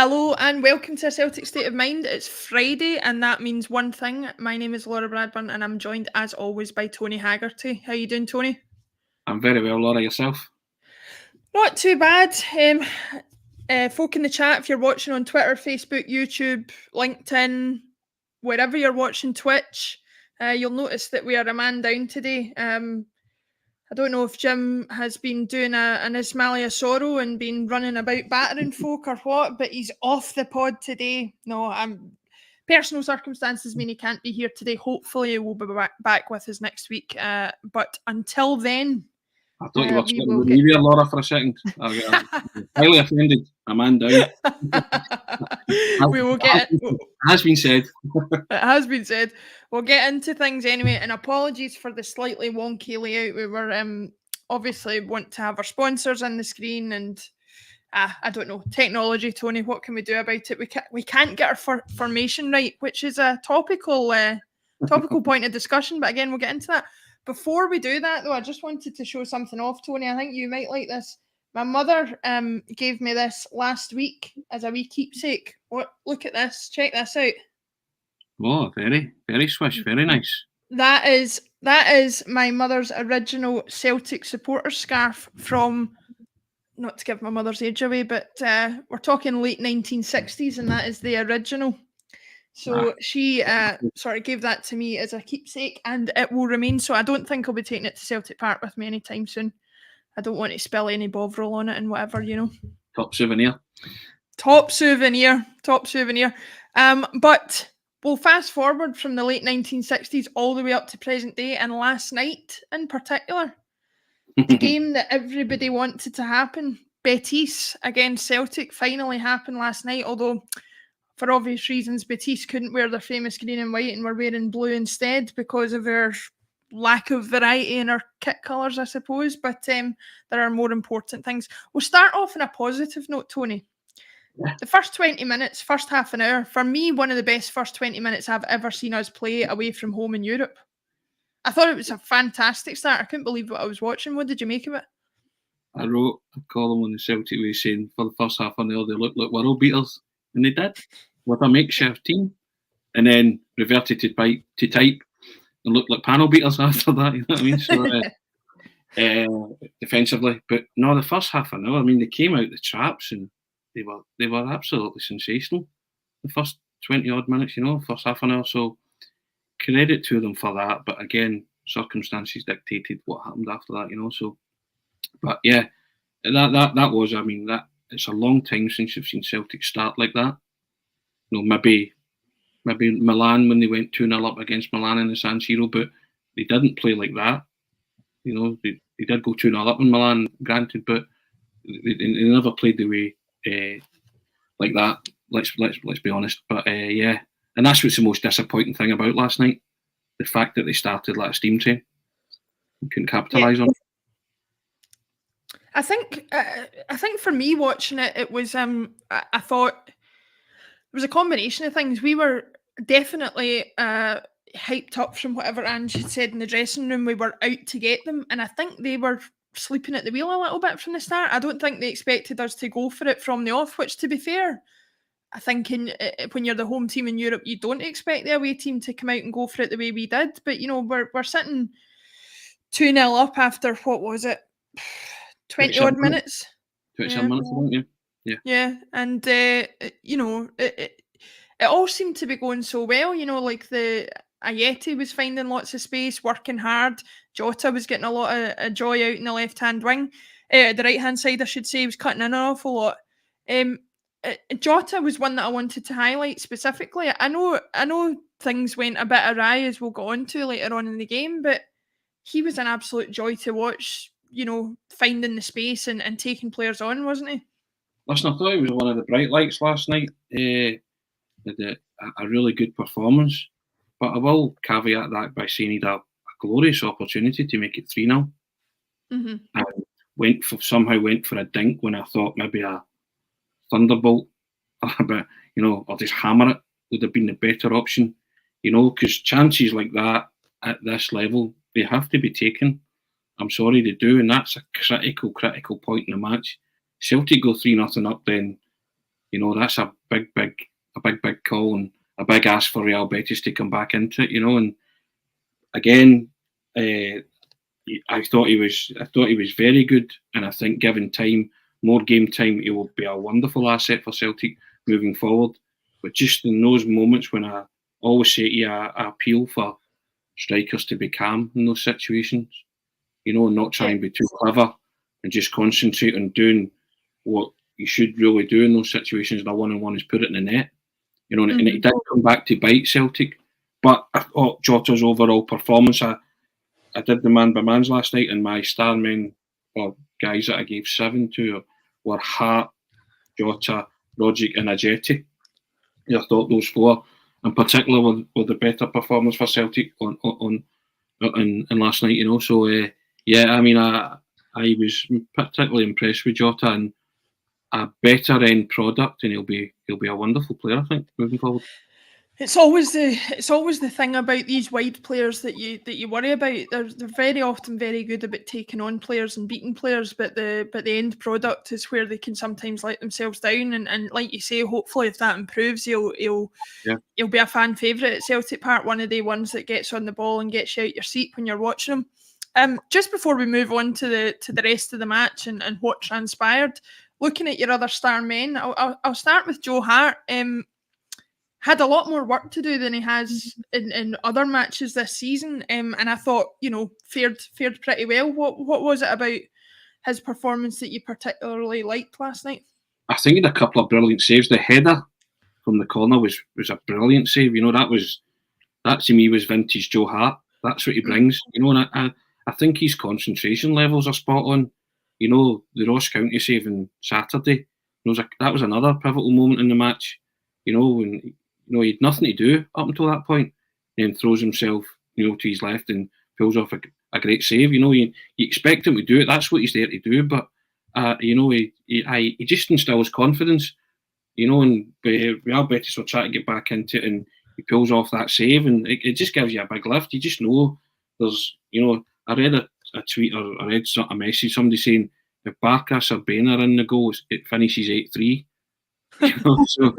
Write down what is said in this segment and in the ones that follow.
Hello and welcome to A Celtic State of Mind. It's Friday and that means one thing. My name is Laura Bradburn and I'm joined as always by Tony Haggerty. How you doing, Tony? I'm very well, Laura. Yourself? Not too bad. Folk in the chat, if you're watching on Twitter, Facebook, YouTube, LinkedIn, wherever you're watching Twitch, you'll notice that we are a man down today. I don't know if Jim has been doing an Ismaili Asoro and been running about battering folk or what, but he's off the pod today. No, personal circumstances mean he can't be here today. Hopefully he will be back with us next week. But until then... I thought you were splitting the media, Laura, for a second. I'm highly offended. A man down. We will get it. Has been said. It has been said. We'll get into things anyway, and apologies for the slightly wonky layout. We were obviously want to have our sponsors on the screen, and I don't know, technology, Tony. What can we do about it? We can't get our formation right, which is a topical point of discussion. But again, we'll get into that. Before we do that, though, I just wanted to show something off, Tony. I think you might like this. My mother gave me this last week as a wee keepsake. Look at this. Check this out. Oh, very, very swish. Very nice. That is my mother's original Celtic supporter scarf from, not to give my mother's age away, but we're talking late 1960s, and that is the original. So she sort of gave that to me as a keepsake, and it will remain so. I don't think I'll be taking it to Celtic Park with me anytime soon. I don't want to spill any Bovril on it and whatever, you know. Top souvenir. But we'll fast forward from the late 1960s all the way up to present day, and last night in particular, the game that everybody wanted to happen, Betis against Celtic, finally happened last night, although... for obvious reasons, Betis couldn't wear their famous green and white and were wearing blue instead because of their lack of variety in our kit colours, I suppose. But there are more important things. We'll start off on a positive note, Tony. Yeah. The first 20 minutes, first half an hour, for me, one of the best first 20 minutes I've ever seen us play away from home in Europe. I thought it was a fantastic start. I couldn't believe what I was watching. What did you make of it? I wrote a column on the Celtic Way saying for the first half an hour they looked like world beaters, and they did. With a makeshift team, and then reverted to type and looked like panel beaters after that. You know what I mean? So defensively, but no, the first half an hour. I mean, they came out the traps and they were absolutely sensational. The first 20 odd minutes, you know, first half an hour. So credit to them for that. But again, circumstances dictated what happened after that. You know, so. But yeah, that was. I mean, that it's a long time since you've seen Celtic start like that. You know, maybe Milan when they went 2-0 up against Milan in the San Siro, but they didn't play like that. You know, they did go 2-0 up in Milan, granted, but they never played the way like that. Let's be honest. But yeah, and that's what's the most disappointing thing about last night: the fact that they started like a steam train and couldn't capitalise on it. I think for me watching it, it was I thought. It was a combination of things. We were definitely hyped up from whatever Ange had said in the dressing room. We were out to get them, and I think they were sleeping at the wheel a little bit from the start. I don't think they expected us to go for it from the off, which, to be fair, I think when you're the home team in Europe, you don't expect the away team to come out and go for it the way we did. But, you know, we're sitting 2-0 up after, what was it, 20-odd minutes? 27 minutes, I think, yeah. Yeah, and you know, it all seemed to be going so well. You know, like the Ajeti was finding lots of space, working hard. Jota was getting a lot of joy out in the left-hand wing, the right-hand side, I should say. He was cutting in an awful lot. Jota was one that I wanted to highlight specifically. I know things went a bit awry, as we'll go on to later on in the game, but he was an absolute joy to watch. You know, finding the space and taking players on, wasn't he? Listen, I thought he was one of the bright lights last night. Had a really good performance. But I will caveat that by saying he had a glorious opportunity to make it 3-0. Mm-hmm. And somehow went for a dink when I thought maybe a thunderbolt, but, you know, or just hammer it would have been the better option. You know, because chances like that at this level, they have to be taken. I'm sorry they do, and that's a critical point in the match. Celtic go 3-0 up, then That's a big call and a big ask for Real Betis to come back into it. And again, I thought he was very good, and I think given time, more game time, he will be a wonderful asset for Celtic moving forward. But just in those moments when I always say to you, I appeal for strikers to be calm in those situations, and not try and be too clever and just concentrate on doing what you should really do in those situations. And a one-on-one is put it in the net, and it did come back to bite Celtic. But I thought Jota's overall performance, I did the man by mans last night, and my star men, or guys that I gave 7 to, were Hart, Jota, Roderick, and Ajeti. I thought those 4, in particular, were the better performance for Celtic on last night. So I was particularly impressed with Jota, and a better end product, and he'll be a wonderful player, I think, moving forward. It's always the thing about these wide players that you worry about. They're very often very good about taking on players and beating players, but the end product is where they can sometimes let themselves down. And like you say, hopefully if that improves, he'll be a fan favourite at Celtic Park. One of the ones that gets on the ball and gets you out your seat when you're watching him. Just before we move on to the rest of the match and what transpired, looking at your other star men, I'll start with Joe Hart. Had a lot more work to do than he has in other matches this season, and I thought fared pretty well. What was it about his performance that you particularly liked last night? I think he had a couple of brilliant saves. The header from the corner was a brilliant save. That to me was vintage Joe Hart. That's what he brings. And I think his concentration levels are spot on. The Ross County save on Saturday. That was another pivotal moment in the match. When he had nothing to do up until that point, then throws himself, to his left and pulls off a great save. You expect him to do it. That's what he's there to do. But he just instills confidence. And Real Betis will try to get back into it, and he pulls off that save, and it just gives you a big lift. You just know there's, I read a tweet or I read a message, somebody saying if Barkas or Bain are in the goals, it finishes 8-3. So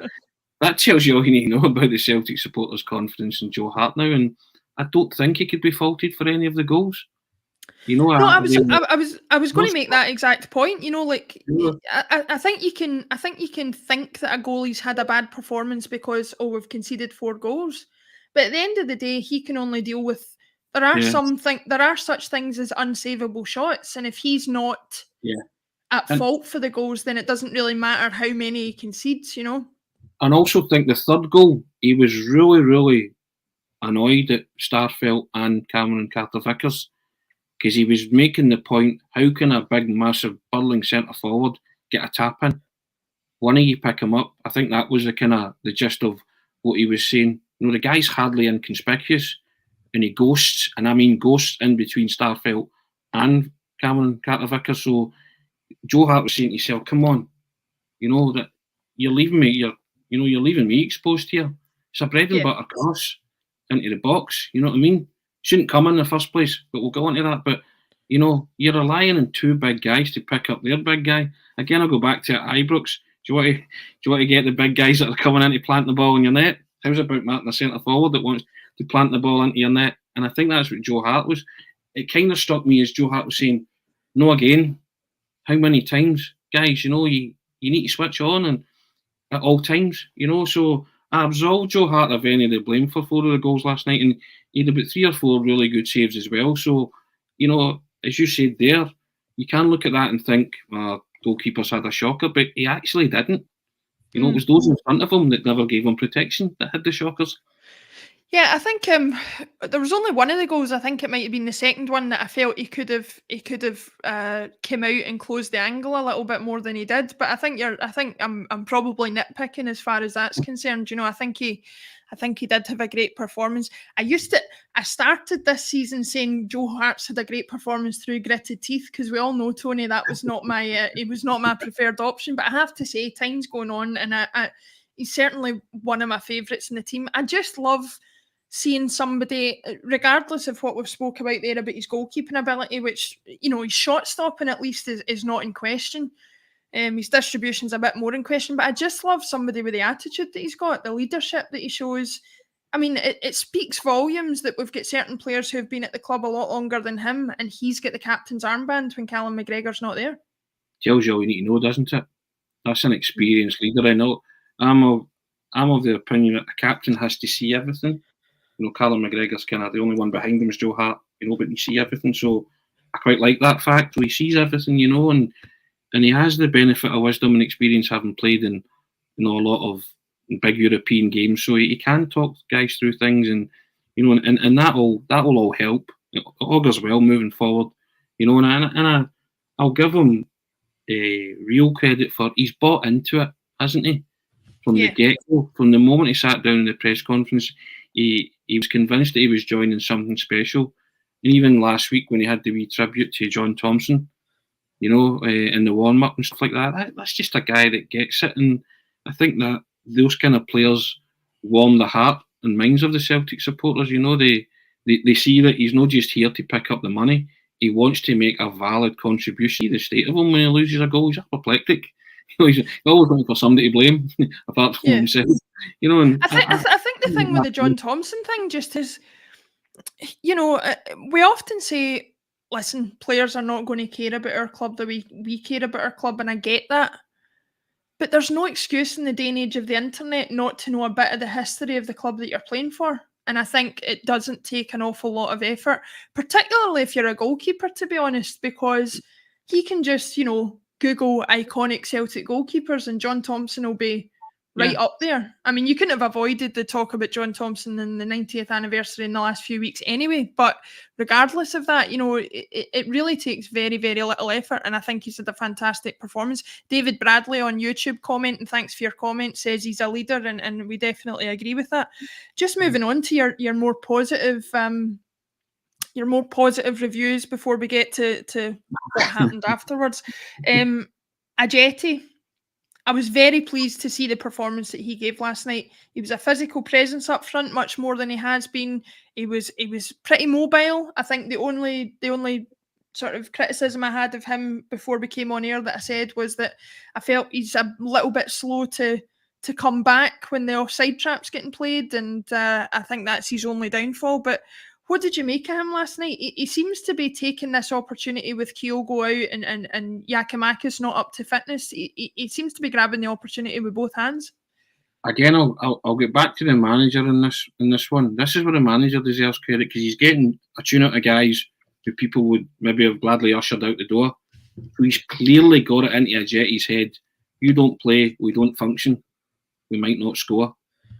that tells you all you need to know about the Celtic supporters' confidence in Joe Hart now, and I don't think he could be faulted for any of the goals. I was going to make that exact point. I think you can think that a goalie's had a bad performance because we've conceded 4 goals, but at the end of the day, he can only deal with. There are such things as unsavable shots, and if he's not at fault for the goals, then it doesn't really matter how many he concedes. And also think the third goal, he was really, really annoyed at Starfelt and Cameron Carter-Vickers, because he was making the point, how can a big, massive, burling centre forward get a tap in? One of you pick him up. I think that was the gist of what he was saying. The guy's hardly inconspicuous, and he ghosts, and I mean ghosts in between Starfelt and Cameron Carter-Vickers. So Joe Hart was saying to himself, come on, that you're leaving me, you're leaving me exposed here. It's a bread and butter cross into the box. You know what I mean? Shouldn't come in the first place, but we'll go into that. But you're relying on 2 big guys to pick up their big guy. Again, I'll go back to Ibrox. Do you want to get the big guys that are coming in to plant the ball in your net? How's about marking a centre forward that wants to plant the ball into your net? And I think that's what Joe Hart was. It kind of struck me as Joe Hart was saying, no, again, how many times, guys? You need to switch on and at all times. So I absolved Joe Hart of any of the blame for 4 of the goals last night, and he had about 3 or 4 really good saves as well. So, as you said there, you can look at that and think, goalkeeper's had a shocker, but he actually didn't. It was those in front of him that never gave him protection that had the shockers. Yeah, I think there was only one of the goals. I think it might have been the second one that I felt he could have came out and closed the angle a little bit more than he did. But I think I'm probably nitpicking as far as that's concerned. I think he did have a great performance. I started this season saying Joe Hart's had a great performance through gritted teeth, because we all know, Tony, that was not my he was not my preferred option. But I have to say, time's going on, and he's certainly one of my favourites in the team. I just love seeing somebody, regardless of what we've spoke about there about his goalkeeping ability, which his shot stopping at least is not in question. His distribution's a bit more in question, but I just love somebody with the attitude that he's got, the leadership that he shows. I mean, it speaks volumes that we've got certain players who have been at the club a lot longer than him, and he's got the captain's armband when Callum McGregor's not there. Tells you all you need to know, doesn't it? That's an experienced leader. I know. I'm of the opinion that a captain has to see everything. Callum McGregor's kind of the only one behind him is Joe Hart, but he see everything. So I quite like that fact. So he sees everything, and he has the benefit of wisdom and experience having played in a lot of big European games. So he can talk guys through things, and that will all help. It augurs well moving forward, and I'll give him real credit for he's bought into it, hasn't he? From the get-go, from the moment he sat down in the press conference, he was convinced that he was joining something special. And even last week when he had the wee tribute to John Thompson, in the warm-up and stuff like that's just a guy that gets it. And I think that those kind of players warm the heart and minds of the Celtic supporters. They see that he's not just here to pick up the money. He wants to make a valid contribution. See the state of him when he loses a goal. He's apoplectic. He's always looking for somebody to blame, apart from himself. And I think the thing with the John Thompson thing just is, we often say, listen, players are not going to care about our club the way we care about our club, and I get that. But there's no excuse in the day and age of the internet not to know a bit of the history of the club that you're playing for. And I think it doesn't take an awful lot of effort, particularly if you're a goalkeeper, to be honest, because he can just, Google iconic Celtic goalkeepers and John Thompson will be right up there. I mean, you couldn't have avoided the talk about John Thompson and the 90th anniversary in the last few weeks anyway. But regardless of that, it really takes very, very little effort. And I think he's had a fantastic performance. David Bradley on YouTube comment, and thanks for your comment, says he's a leader, and we definitely agree with that. Just moving on to your more positive reviews before we get to what happened afterwards. Ajeti. I was very pleased to see the performance that he gave last night. He was a physical presence up front, much more than he has been. He was pretty mobile. I think the only sort of criticism I had of him before we came on air that I said was that I felt he's a little bit slow to come back when the offside trap's getting played, and I think that's his only downfall. But what did you make of him last night? He seems to be taking this opportunity with Kyogo out and Yakimakis not up to fitness. He seems to be grabbing the opportunity with both hands. Again, I'll get back to the manager in this one. This is where the manager deserves credit, because he's getting a tune out of guys who people would maybe have gladly ushered out the door. So he's clearly got it into Ajeti's head. You don't play, we don't function, we might not score,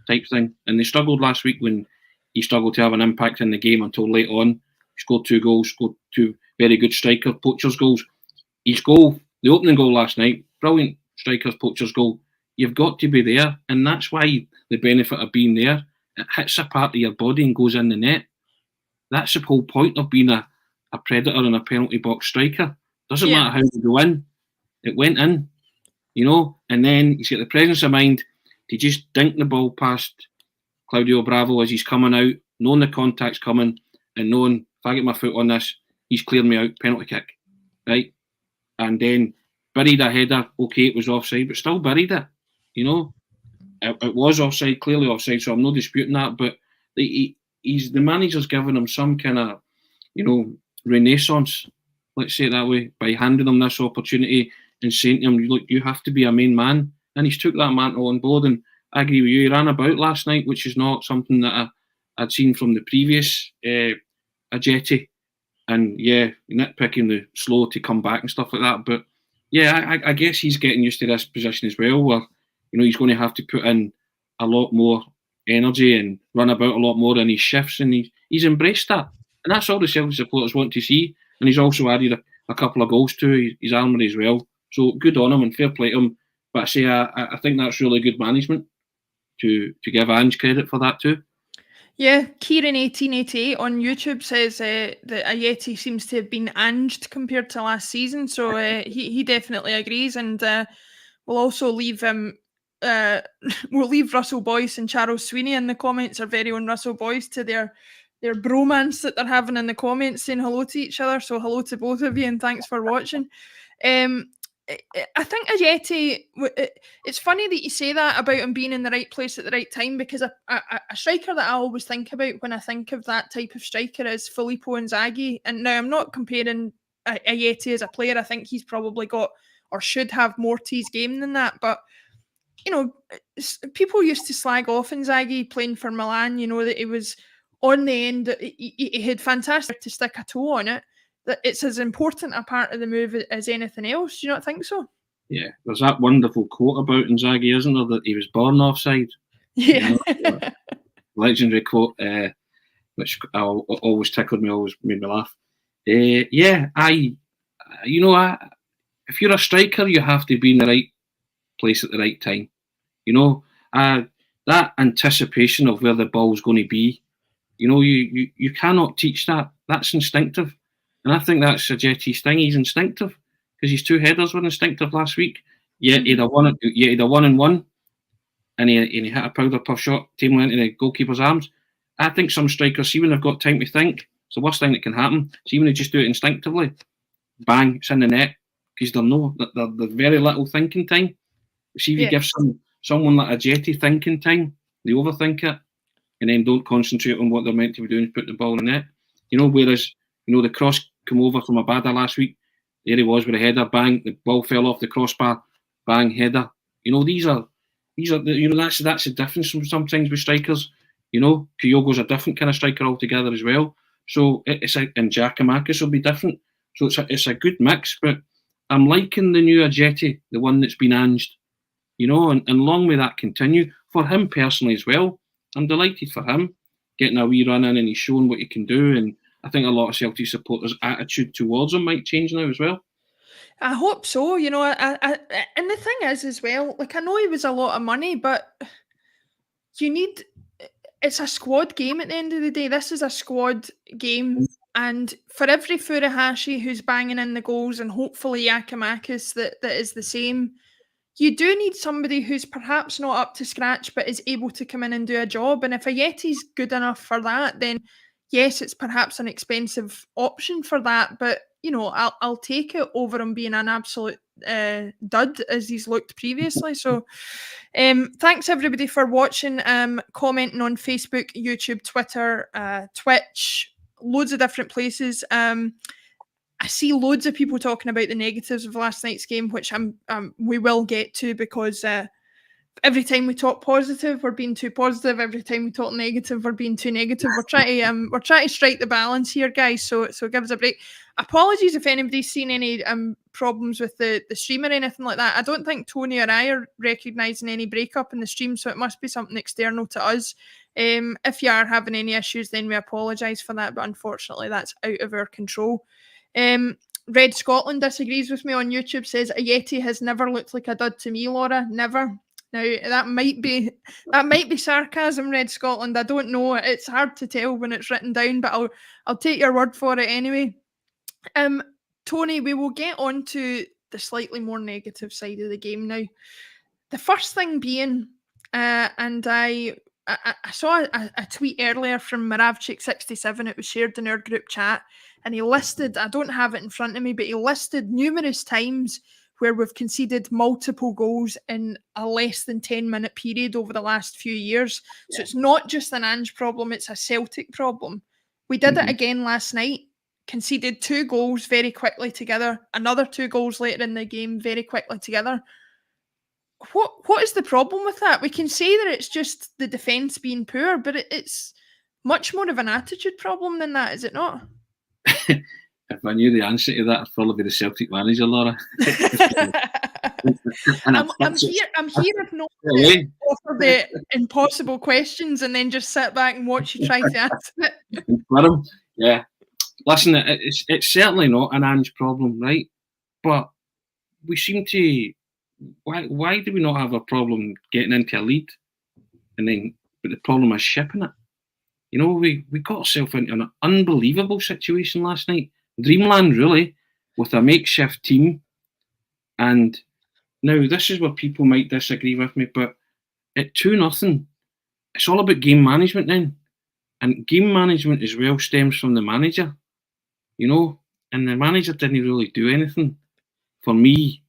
type thing. And they struggled last week when he struggled to have an impact in the game until late on. He scored 2 goals, scored 2 very good striker, poachers goals. His goal, the opening goal last night, brilliant strikers, poachers goal. You've got to be there, and that's why the benefit of being there, it hits a part of your body and goes in the net. That's the whole point of being a predator and a penalty box striker. Doesn't matter how you go in, it went in, and then he's got the presence of mind to just dink the ball past Claudio Bravo as he's coming out, knowing the contact's coming, and knowing if I get my foot on this, he's cleared me out, penalty kick, right? And then buried a header. Okay, it was offside, but still buried it. It was offside, clearly offside, so I'm not disputing that. But the manager's giving him some kind of, renaissance, let's say it that way, by handing him this opportunity and saying to him, look, you have to be a main man. And he's took that mantle on board, and I agree with you. He ran about last night, which is not something that I'd seen from the previous Ajeti. And nitpicking the slow to come back and stuff like that. But I guess he's getting used to this position as well, where he's going to have to put in a lot more energy and run about a lot more in his shifts, and he's embraced that. And that's all the Celtic supporters want to see. And he's also added a couple of goals to his armoury as well. So good on him and fair play to him. But I think that's really good management to give Ange credit for that too. Yeah, Kieran1888 on YouTube says that Ajeti seems to have been anged compared to last season. So he definitely agrees, and we'll also leave we'll leave Russell Boyce and Charles Sweeney in the comments, our very own Russell Boyce, to their bromance that they're having in the comments, saying hello to each other. So hello to both of you, and thanks for watching. I think Ajeti, it's funny that you say that about him being in the right place at the right time, because a striker that I always think about when I think of that type of striker is Filippo Inzaghi. And now I'm not comparing Ajeti as a player. I think he's probably got or should have more to his game than that. But, you know, people used to slag off Inzaghi playing for Milan, you know, that he was on the end, he had fantastic to stick a toe on it. That it's as important a part of the move as anything else. Do you not think so? Yeah, there's that wonderful quote about Inzaghi, isn't there, that he was born offside? Yeah. Legendary quote, which always tickled me, always made me laugh. If you're a striker, you have to be in the right place at the right time. You know, that anticipation of where the ball's going to be, you know, you cannot teach that. That's instinctive. And I think that's Ajeti's thing. He's instinctive, because his 2 headers were instinctive last week. Yet he'd have won a 1-on-1, and he hit a powder puff shot, taking into the goalkeeper's arms. I think some strikers, see when they've got time to think, it's the worst thing that can happen. See when they just do it instinctively, bang, it's in the net, because there's very little thinking time. See if you give someone like Ajeti thinking time, they overthink it, and then don't concentrate on what they're meant to be doing, put the ball in the net. You know, whereas, you know, the cross come over from Abada last week, there he was with a header, bang, the ball fell off the crossbar, bang, header. You know, these are you know, that's the difference from sometimes with strikers. You know, Kyogo's a different kind of striker altogether as well. So and Giacomakis will be different. So it's a good mix, but I'm liking the new Ajeti, the one that's been anged. You know, and long may that continue for him personally as well. I'm delighted for him getting a wee run in, and he's shown what he can do. And I think a lot of Celtic supporters' attitude towards him might change now as well. I hope so. You know, and the thing is as well, like, I know he was a lot of money, but it's a squad game at the end of the day. This is a squad game. And for every Furuhashi who's banging in the goals, and hopefully Giacomakis that is the same, you do need somebody who's perhaps not up to scratch but is able to come in and do a job. And if Ajeti's good enough for that, then yes, it's perhaps an expensive option for that, but, you know, I'll take it over him being an absolute dud as he's looked previously. So thanks everybody for watching, commenting on Facebook, YouTube, Twitter, Twitch, loads of different places. I see loads of people talking about the negatives of last night's game, which we will get to, because every time we talk positive, we're being too positive. Every time we talk negative, we're being too negative. We're trying to strike the balance here, guys. So give us a break. Apologies if anybody's seen any problems with the stream or anything like that. I don't think Tony or I are recognising any breakup in the stream, so it must be something external to us. If you are having any issues, then we apologise for that, but unfortunately that's out of our control. Red Scotland disagrees with me on YouTube, says Ajeti has never looked like a dud to me, Laura. Never. Now that might be sarcasm, Red Scotland. I don't know. It's hard to tell when it's written down, but I'll take your word for it anyway. Tony, we will get on to the slightly more negative side of the game now. The first thing being, and I saw a tweet earlier from Moravchik67. It was shared in our group chat, and he listed, I don't have it in front of me, but he listed numerous times where we've conceded multiple goals in a less than 10-minute period over the last few years. Yeah. So it's not just an Ange problem, it's a Celtic problem. We did it again last night, conceded 2 goals very quickly together, another 2 goals later in the game very quickly together. What is the problem with that? We can say that it's just the defence being poor, but it's much more of an attitude problem than that, is it not? If I knew the answer to that, I'd probably be the Celtic manager, Laura. I'm here if not to offer the impossible questions and then just sit back and watch you try to answer it. Yeah. Listen, it's certainly not an Ange problem, right? But we seem to... Why do we not have a problem getting into a lead, but the problem is shipping it? You know, we got ourselves into an unbelievable situation last night. Dreamland, really, with a makeshift team. And now this is where people might disagree with me, but at 2-0, it's all about game management then. And game management as well stems from the manager, you know, and the manager didn't really do anything for me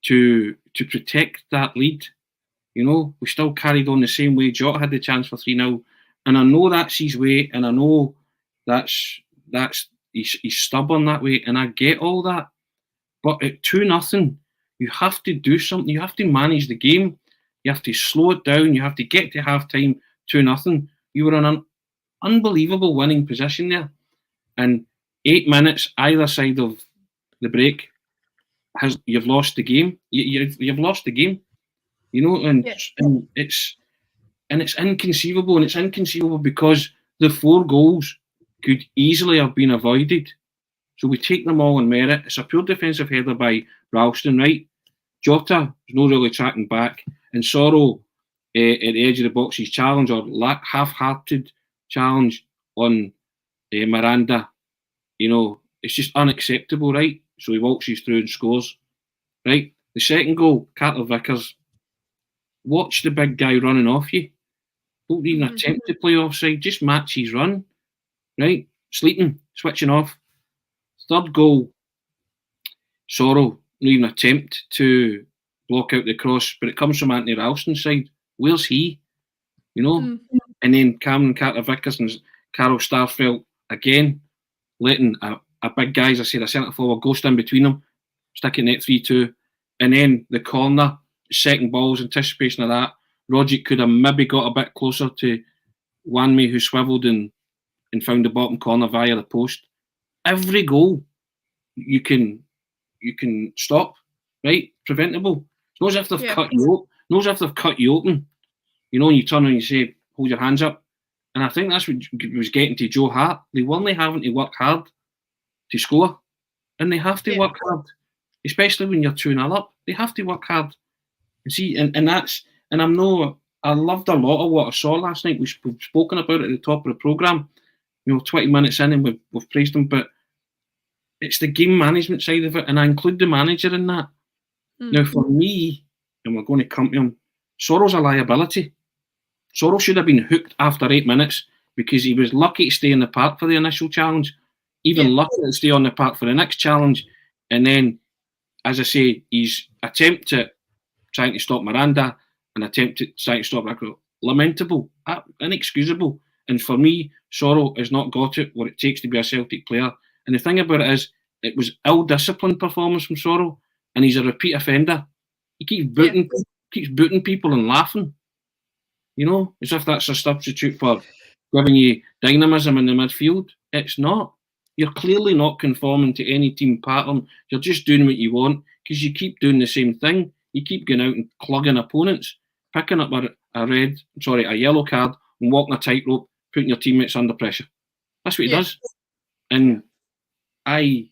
to protect that lead. You know, we still carried on the same way. Jota had the chance for 3-0, and I know that's his way, and I know that's he's stubborn that way, and I get all that. But at 2-0, you have to do something. You have to manage the game. You have to slow it down. You have to get to half time 2-0. You were in an unbelievable winning position there, and 8 minutes either side of the break you've lost the game. You've lost the game. You know, and it's inconceivable, and it's inconceivable because the 4 goals could easily have been avoided. So we take them all on merit. It's a pure defensive header by Ralston, right? Jota is not really tracking back, and Sorrow at the edge of the box, his challenge or half-hearted challenge on Miranda, you know, it's just unacceptable, right? So he waltzes through and scores, right? The second goal, Carter-Vickers, watch the big guy running off you. Don't even attempt to play offside, just match his run, right? Sleeping, switching off. Third goal, Sorrow, not even attempt to block out the cross, but it comes from Anthony Ralston's side. Where's he? You know? And then Cameron Carter-Vickers and Carol Starfelt, again, letting a big guy, as I said, a centre forward, go stand between them, sticking net 3-2. And then the corner, second ball's anticipation of that. Rogic could have maybe got a bit closer to Wanme, who swivelled and found the bottom corner via the post. Every goal you can stop, right? Preventable. It's not as if they've cut you open. Not as if they've cut you open. You know, and you turn and you say, hold your hands up. And I think that's what was getting to Joe Hart. They weren't having to work hard to score. And they have to work hard. Especially when you're 2-0 up. They have to work hard. And see, and that's, and I loved a lot of what I saw last night. We've spoken about it at the top of the programme. You know, 20 minutes in and we've praised them, but it's the game management side of it, and I include the manager in that. Now, for me, and we're going to come to him, Sorrow's a liability. Sorrow should have been hooked after 8 minutes because he was lucky to stay in the park for the initial challenge, even lucky to stay on the park for the next challenge. And then, as I say, his attempt at trying to stop Miranda and attempt at trying to stop Rico, lamentable, inexcusable. And for me, Sorrow has not got it, what it takes to be a Celtic player. And the thing about it is, it was ill-disciplined performance from Sorrow, and he's a repeat offender. He keeps booting people and laughing. You know, as if that's a substitute for giving you dynamism in the midfield. It's not. You're clearly not conforming to any team pattern. You're just doing what you want because you keep doing the same thing. You keep going out and clugging opponents, picking up a yellow card and walking a tightrope, putting your teammates under pressure. That's what he does. And I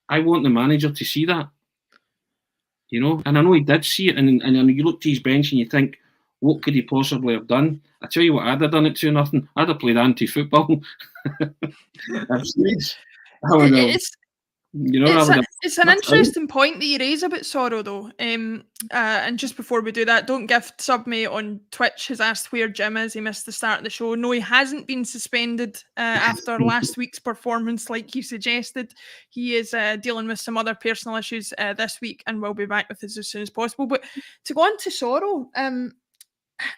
want the manager to see that. You know, and I know he did see it, and you look to his bench and you think, what could he possibly have done? I tell you what, I'd have done it 2-0. I'd have played anti-football. It's an interesting point that you raise about Sorrow, though. And just before we do that, Don't Gift Submate on Twitch has asked where Jim is. He missed the start of the show. No, he hasn't been suspended after last week's performance, like you suggested. He is dealing with some other personal issues this week and will be back with us as soon as possible. But to go on to Sorrow,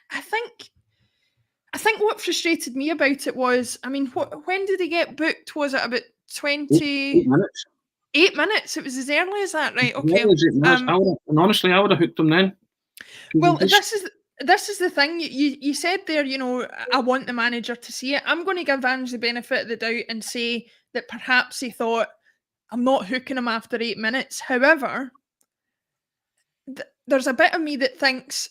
I think what frustrated me about it was, I mean, when did he get booked? Was it about 20... 8 minutes. 8 minutes? It was as early as that, right? Okay. Honestly, I would have hooked him then. Well, this is the thing. You said there, you know, I want the manager to see it. I'm going to give Ange the benefit of the doubt and say that perhaps he thought, I'm not hooking him after 8 minutes. However, there's a bit of me that thinks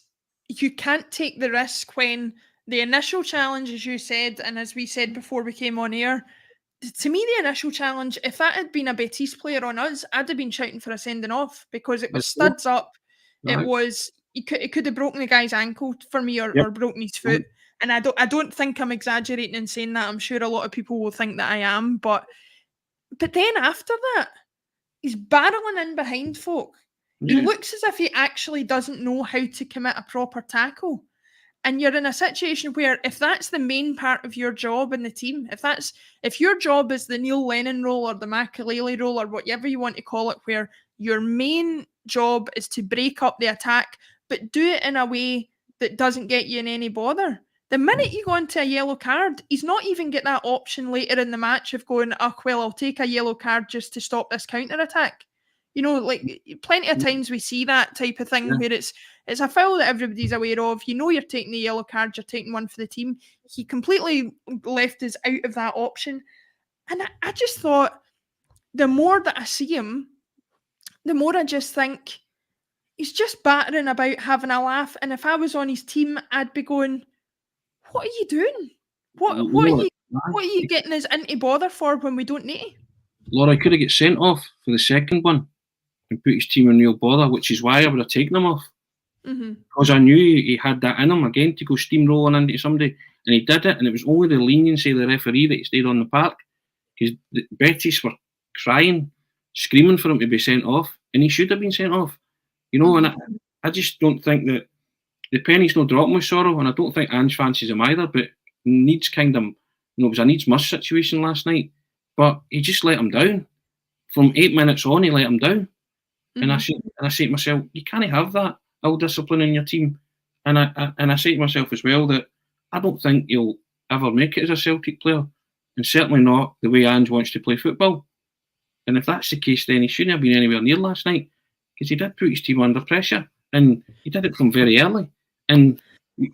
you can't take the risk when the initial challenge, as you said, and as we said before we came on air, to me, the initial challenge, if that had been a Betis player on us, I'd have been shouting for a sending off because it was studs up. Right. It was, it could have broken the guy's ankle for me or broken his foot. And I don't think I'm exaggerating in saying that. I'm sure a lot of people will think that I am. But then after that, he's barreling in behind folk. He looks as if he actually doesn't know how to commit a proper tackle. And you're in a situation where if that's the main part of your job in the team, if your job is the Neil Lennon role or the Makalele role or whatever you want to call it, where your main job is to break up the attack, but do it in a way that doesn't get you in any bother. The minute you go into a yellow card, he's not even get that option later in the match of going, oh, well, I'll take a yellow card just to stop this counter-attack. You know, like plenty of times we see that type of thing where it's a foul that everybody's aware of. You know you're taking the yellow card, you're taking one for the team. He completely left us out of that option. And I just thought, the more that I see him, the more I just think he's just battering about having a laugh. And if I was on his team, I'd be going, what are you doing? What are you getting us into bother for when we don't need to? Laura could have got sent off for the second one and put his team in real bother, which is why I would have taken him off. Because I knew he had that in him again to go steamrolling into somebody, and he did it, and it was only the leniency of the referee that he stayed on the park, because Betis were crying, screaming for him to be sent off, and he should have been sent off. You know, and I just don't think that the penny's no dropping with Sorrow, and I don't think Ange fancies him either, but needs kind of, it was a needs-must situation last night, but he just let him down. From 8 minutes on, he let him down. And I say to myself, you can't have that ill discipline in your team. And I say to myself as well that I don't think he'll ever make it as a Celtic player, and certainly not the way Ange wants to play football. And if that's the case, then he shouldn't have been anywhere near last night, because he did put his team under pressure, and he did it from very early. And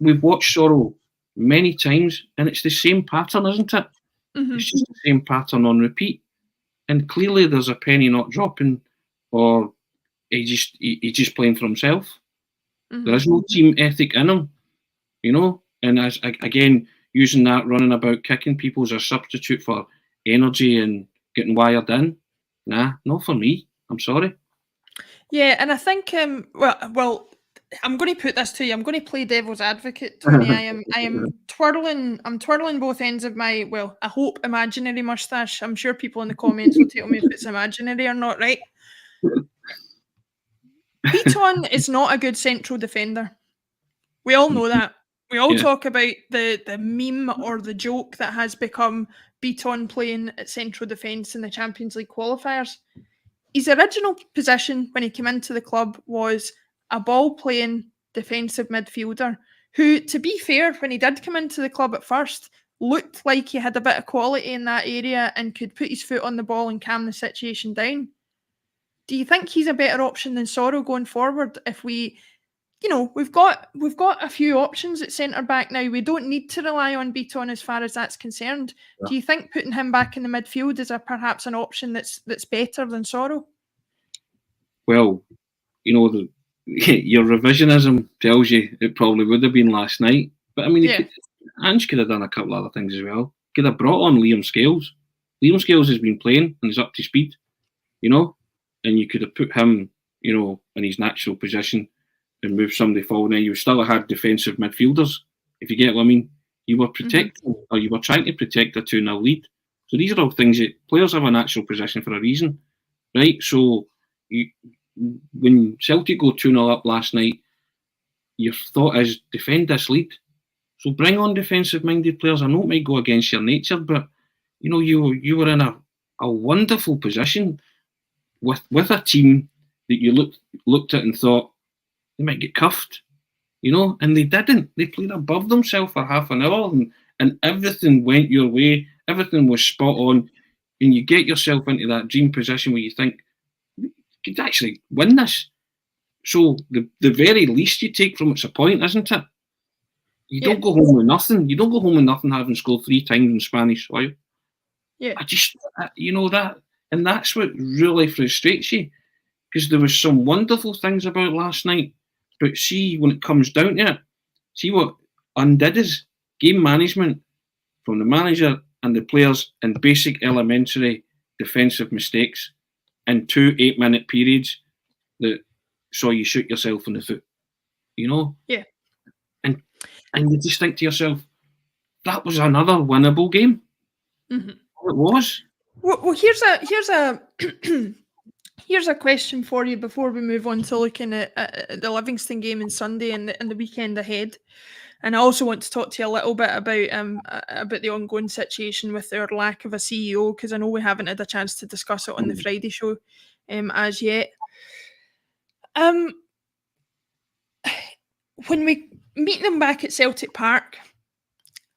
we've watched Sorrow many times, and it's the same pattern, isn't it? It's just the same pattern on repeat. And clearly there's a penny not dropping, or he's just playing for himself. There is no team ethic in him, you know. And as again, using that running about kicking people as a substitute for energy and getting wired in, nah, not for me. I'm sorry. Yeah, and I think well, I'm going to put this to you. I'm going to play devil's advocate, Tony. I am twirling. I'm twirling both ends of my, well, I hope imaginary moustache. I'm sure people in the comments will tell me if it's imaginary or not, right? Beaton is not a good central defender. We all know that. We all talk about the meme or the joke that has become Beaton playing at central defence in the Champions League qualifiers. His original position when he came into the club was a ball-playing defensive midfielder who, to be fair, when he did come into the club at first, looked like he had a bit of quality in that area and could put his foot on the ball and calm the situation down. Do you think he's a better option than Sorrow going forward? If we, you know, we've got a few options at centre-back now. We don't need to rely on Beaton as far as that's concerned. Yeah. Do you think putting him back in the midfield is perhaps an option that's better than Sorrow? Well, you know, your revisionism tells you it probably would have been last night. But I mean, Ange could have done a couple other things as well. Could have brought on Liam Scales. Liam Scales has been playing and is up to speed, you know, and you could have put him, you know, in his natural position and moved somebody forward. And you still had defensive midfielders, if you get what I mean. You were protecting, or you were trying to protect a 2-0 lead. So these are all things that players have a natural position for a reason, right? So when Celtic go 2-0 up last night, your thought is defend this lead. So bring on defensive-minded players. I know it might go against your nature, but you know you were in a wonderful position with a team that you looked at and thought they might get cuffed, you know, and they didn't. They played above themselves for half an hour, and everything went your way. Everything was spot on, and you get yourself into that dream position where you think you could actually win this. So the very least you take from it's a point, isn't it? You don't go home with nothing. You don't go home with nothing having scored 3 times in Spanish soil. Yeah. You know that, and that's what really frustrates you, because there was some wonderful things about last night, but see, when it comes down to it, see what undid is game management from the manager and the players in basic elementary defensive mistakes in 2 8-minute periods that saw you shoot yourself in the foot, you know? Yeah. And you just think to yourself, that was another winnable game. Mm-hmm. It was. Well, here's a question for you before we move on to looking at the Livingston game on Sunday and the weekend ahead. And I also want to talk to you a little bit about the ongoing situation with our lack of a CEO, because I know we haven't had a chance to discuss it on the Friday show as yet. When we meet them back at Celtic Park,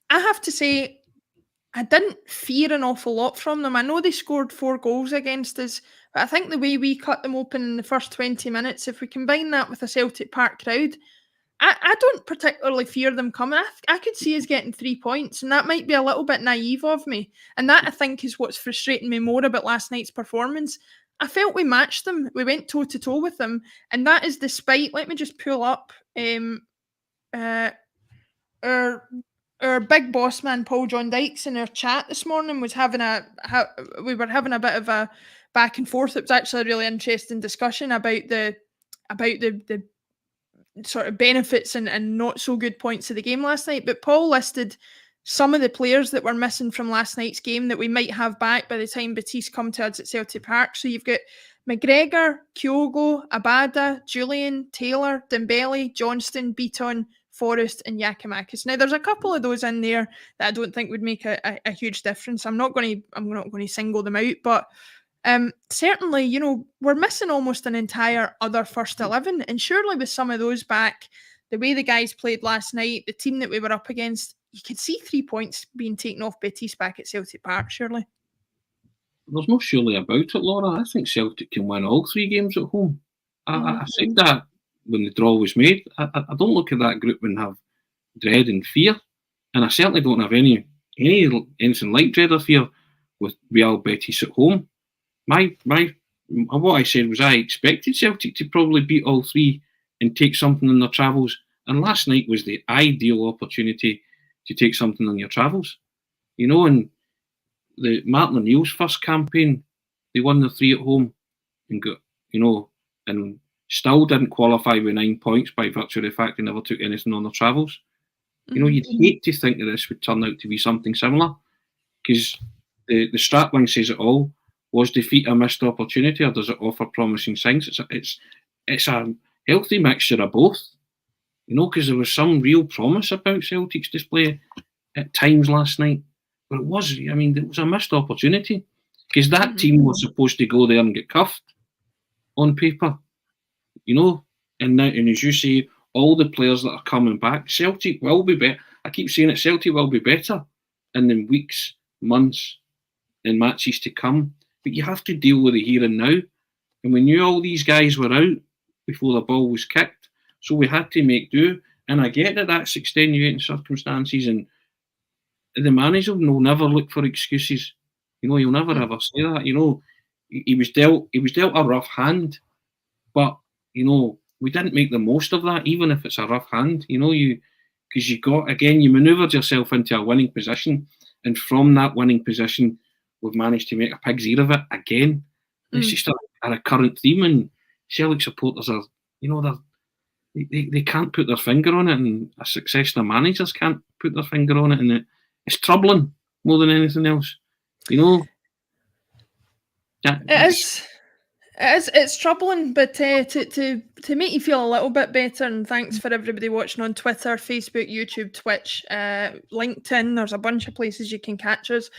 I have to say I didn't fear an awful lot from them. I know they scored 4 goals against us, but I think the way we cut them open in the first 20 minutes, if we combine that with a Celtic Park crowd, I don't particularly fear them coming. I could see us getting 3 points, and that might be a little bit naive of me. And that, I think, is what's frustrating me more about last night's performance. I felt we matched them. We went toe-to-toe with them, and that is despite, let me just pull up our big boss man, Paul John Dykes, in our chat this morning was having we were having a bit of a back and forth. It was actually a really interesting discussion about the sort of benefits and not so good points of the game last night. But Paul listed some of the players that were missing from last night's game that we might have back by the time Betis come to us at Celtic Park. So you've got McGregor, Kyogo, Abada, Jullien, Taylor, Dembele, Johnston, Beaton, Forrest and Giakoumakis. Now, there's a couple of those in there that I don't think would make a huge difference. I'm not going to single them out, but certainly, you know, we're missing almost an entire other first 11, and surely with some of those back, the way the guys played last night, the team that we were up against, you could see 3 points being taken off Betis back at Celtic Park, surely. There's no surely about it, Laura. I think Celtic can win all 3 games at home. I said that when the draw was made. I don't look at that group and have dread and fear, and I certainly don't have anything like dread or fear with Real Betis at home. What I said was I expected Celtic to probably beat all 3 and take something on their travels, and last night was the ideal opportunity to take something on your travels. You know, and the Martin O'Neill's first campaign, they won the 3 at home and got, you know, and still didn't qualify with 9 points by virtue of the fact they never took anything on their travels. You know, you'd hate to think that this would turn out to be something similar, because the strapline says it all. Was defeat a missed opportunity, or does it offer promising signs? It's a healthy mixture of both, you know, because there was some real promise about Celtic's display at times last night, but it was a missed opportunity, because that team was supposed to go there and get cuffed on paper, you know, and as you say, all the players that are coming back, Celtic will be better. I keep saying it, Celtic will be better in the weeks, months, and matches to come. But you have to deal with the here and now. And we knew all these guys were out before the ball was kicked, so we had to make do. And I get that that's extenuating circumstances, and the manager will never look for excuses. You know, he'll never ever say that. You know, he was dealt a rough hand, but you know, we didn't make the most of that, even if it's a rough hand. You know, because you manoeuvred yourself into a winning position, and from that winning position, we've managed to make a pig's ear of it again. It's just a recurrent theme, and Celtic supporters are, you know, they can't put their finger on it, and a succession of managers can't put their finger on it, and it's troubling more than anything else. You know, It's troubling, but to make you feel a little bit better, and thanks for everybody watching on Twitter, Facebook, YouTube, Twitch, LinkedIn. There's a bunch of places you can catch us.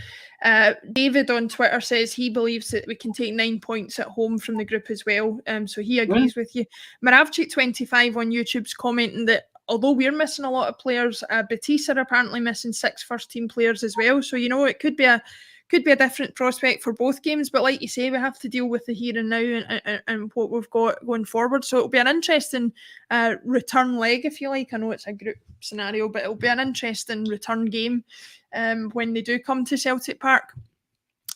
David on Twitter says he believes that we can take 9 points at home from the group as well. So he agrees with you. Maravchik25 on YouTube's commenting that although we're missing a lot of players, Betis are apparently missing 6 first-team players as well. So, you know, it could be a different prospect for both games, but like you say, we have to deal with the here and now and what we've got going forward. So it'll be an interesting return leg, if you like. I know it's a group scenario, but it'll be an interesting return game when they do come to Celtic Park.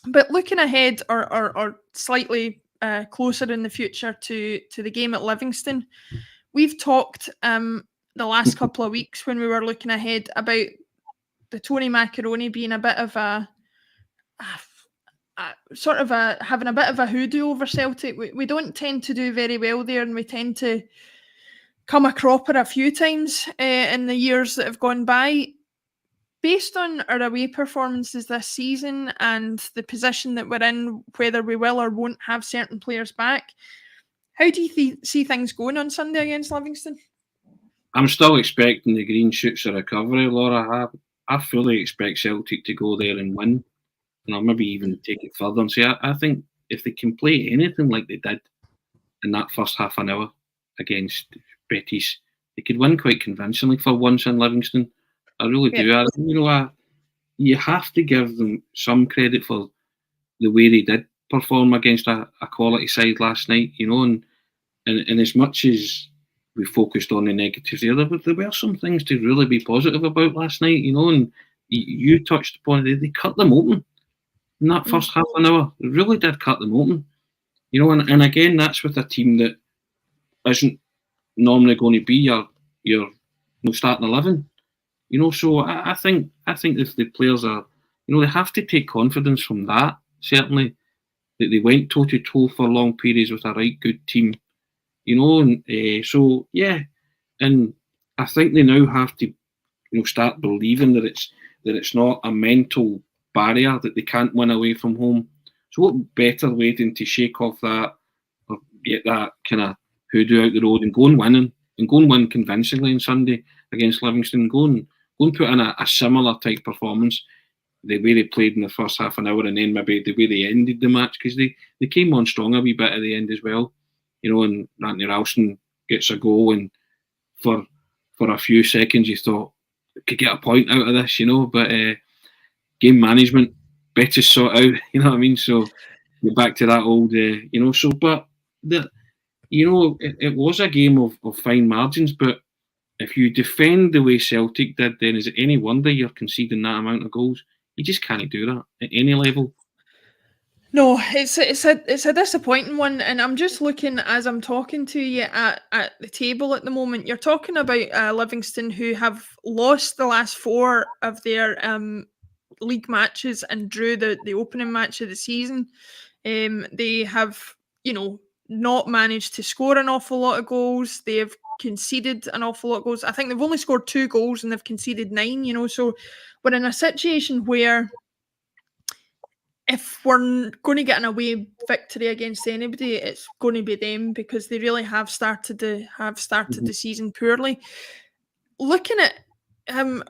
But looking ahead or slightly closer in the future to the game at Livingston, we've talked the last couple of weeks when we were looking ahead about the Tony Macaroni being a bit of having a bit of a hoodoo over Celtic. We don't tend to do very well there, and we tend to come a cropper a few times in the years that have gone by. Based on our away performances this season and the position that we're in, whether we will or won't have certain players back, how do you see things going on Sunday against Livingston? I'm still expecting the green shoots of recovery, Laura. I fully expect Celtic to go there and win. And I'll maybe even take it further and say I think if they can play anything like they did in that first half an hour against Betis. They could win quite convincingly for once in Livingston. I really do. You have to give them some credit for the way they did perform against a quality side last night, and as much as we focused on the negatives there were some things to really be positive about last night, and you touched upon it. They cut them open in that first half an hour. They really did cut them open, and again, that's with a team that isn't normally going to be your starting 11. So I think if the players are, they have to take confidence from that. Certainly, that they went toe to toe for long periods with a right good team. So yeah, and I think they now have to, start believing that it's not a mental barrier that they can't win away from home. So what better way than to shake off that or get that kind of hoodoo out the road and go and win convincingly on Sunday against Livingston. Go and put in a similar type performance, the way they played in the first half an hour, and then maybe the way they ended the match, because they came on strong a wee bit at the end as well. And Anthony Ralston gets a goal, and for a few seconds you thought could get a point out of this, but game management, Betis sort out, you know what I mean? So you're back to that old, but it was a game of fine margins, but if you defend the way Celtic did, then is it any wonder you're conceding that amount of goals? You just can't do that at any level. No, it's a disappointing one, and I'm just looking as I'm talking to you at the table at the moment. You're talking about Livingston, who have lost the last 4 of their league matches and drew the opening match of the season. They have, not managed to score an awful lot of goals. They have conceded an awful lot of goals. I think they've only scored 2 goals and they've conceded 9. So we're in a situation where, if we're going to get an away victory against anybody, it's going to be them, because they really have started the season poorly. Looking at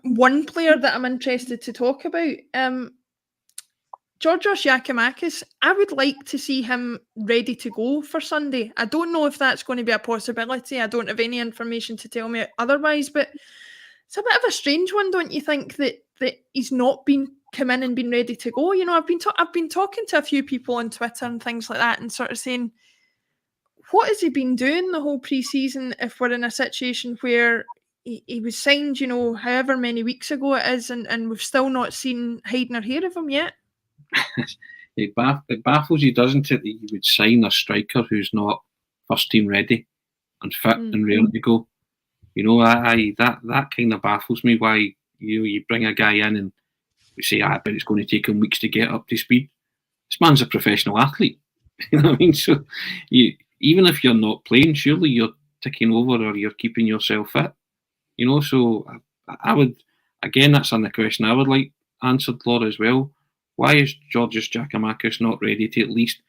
one player that I'm interested to talk about, Georgios Giacomakis, I would like to see him ready to go for Sunday. I don't know if that's going to be a possibility. I don't have any information to tell me otherwise, but it's a bit of a strange one, don't you think, that he's not come in and been ready to go? I've been talking to a few people on Twitter and things like that, and sort of saying, what has he been doing the whole pre-season if we're in a situation where he was signed, however many weeks ago it is, and we've still not seen hide nor hair of him yet? It baffles you, doesn't it, that you would sign a striker who's not first team ready and fit and ready to go. That kind of baffles me, why you bring a guy in and we say, but it's going to take him weeks to get up to speed. This man's a professional athlete. You know what I mean? So even if you're not playing, surely you're ticking over or you're keeping yourself fit. So I would, again, that's on the question I would like answered, Laura, as well. Why is Georgios Giacomakis not ready to at least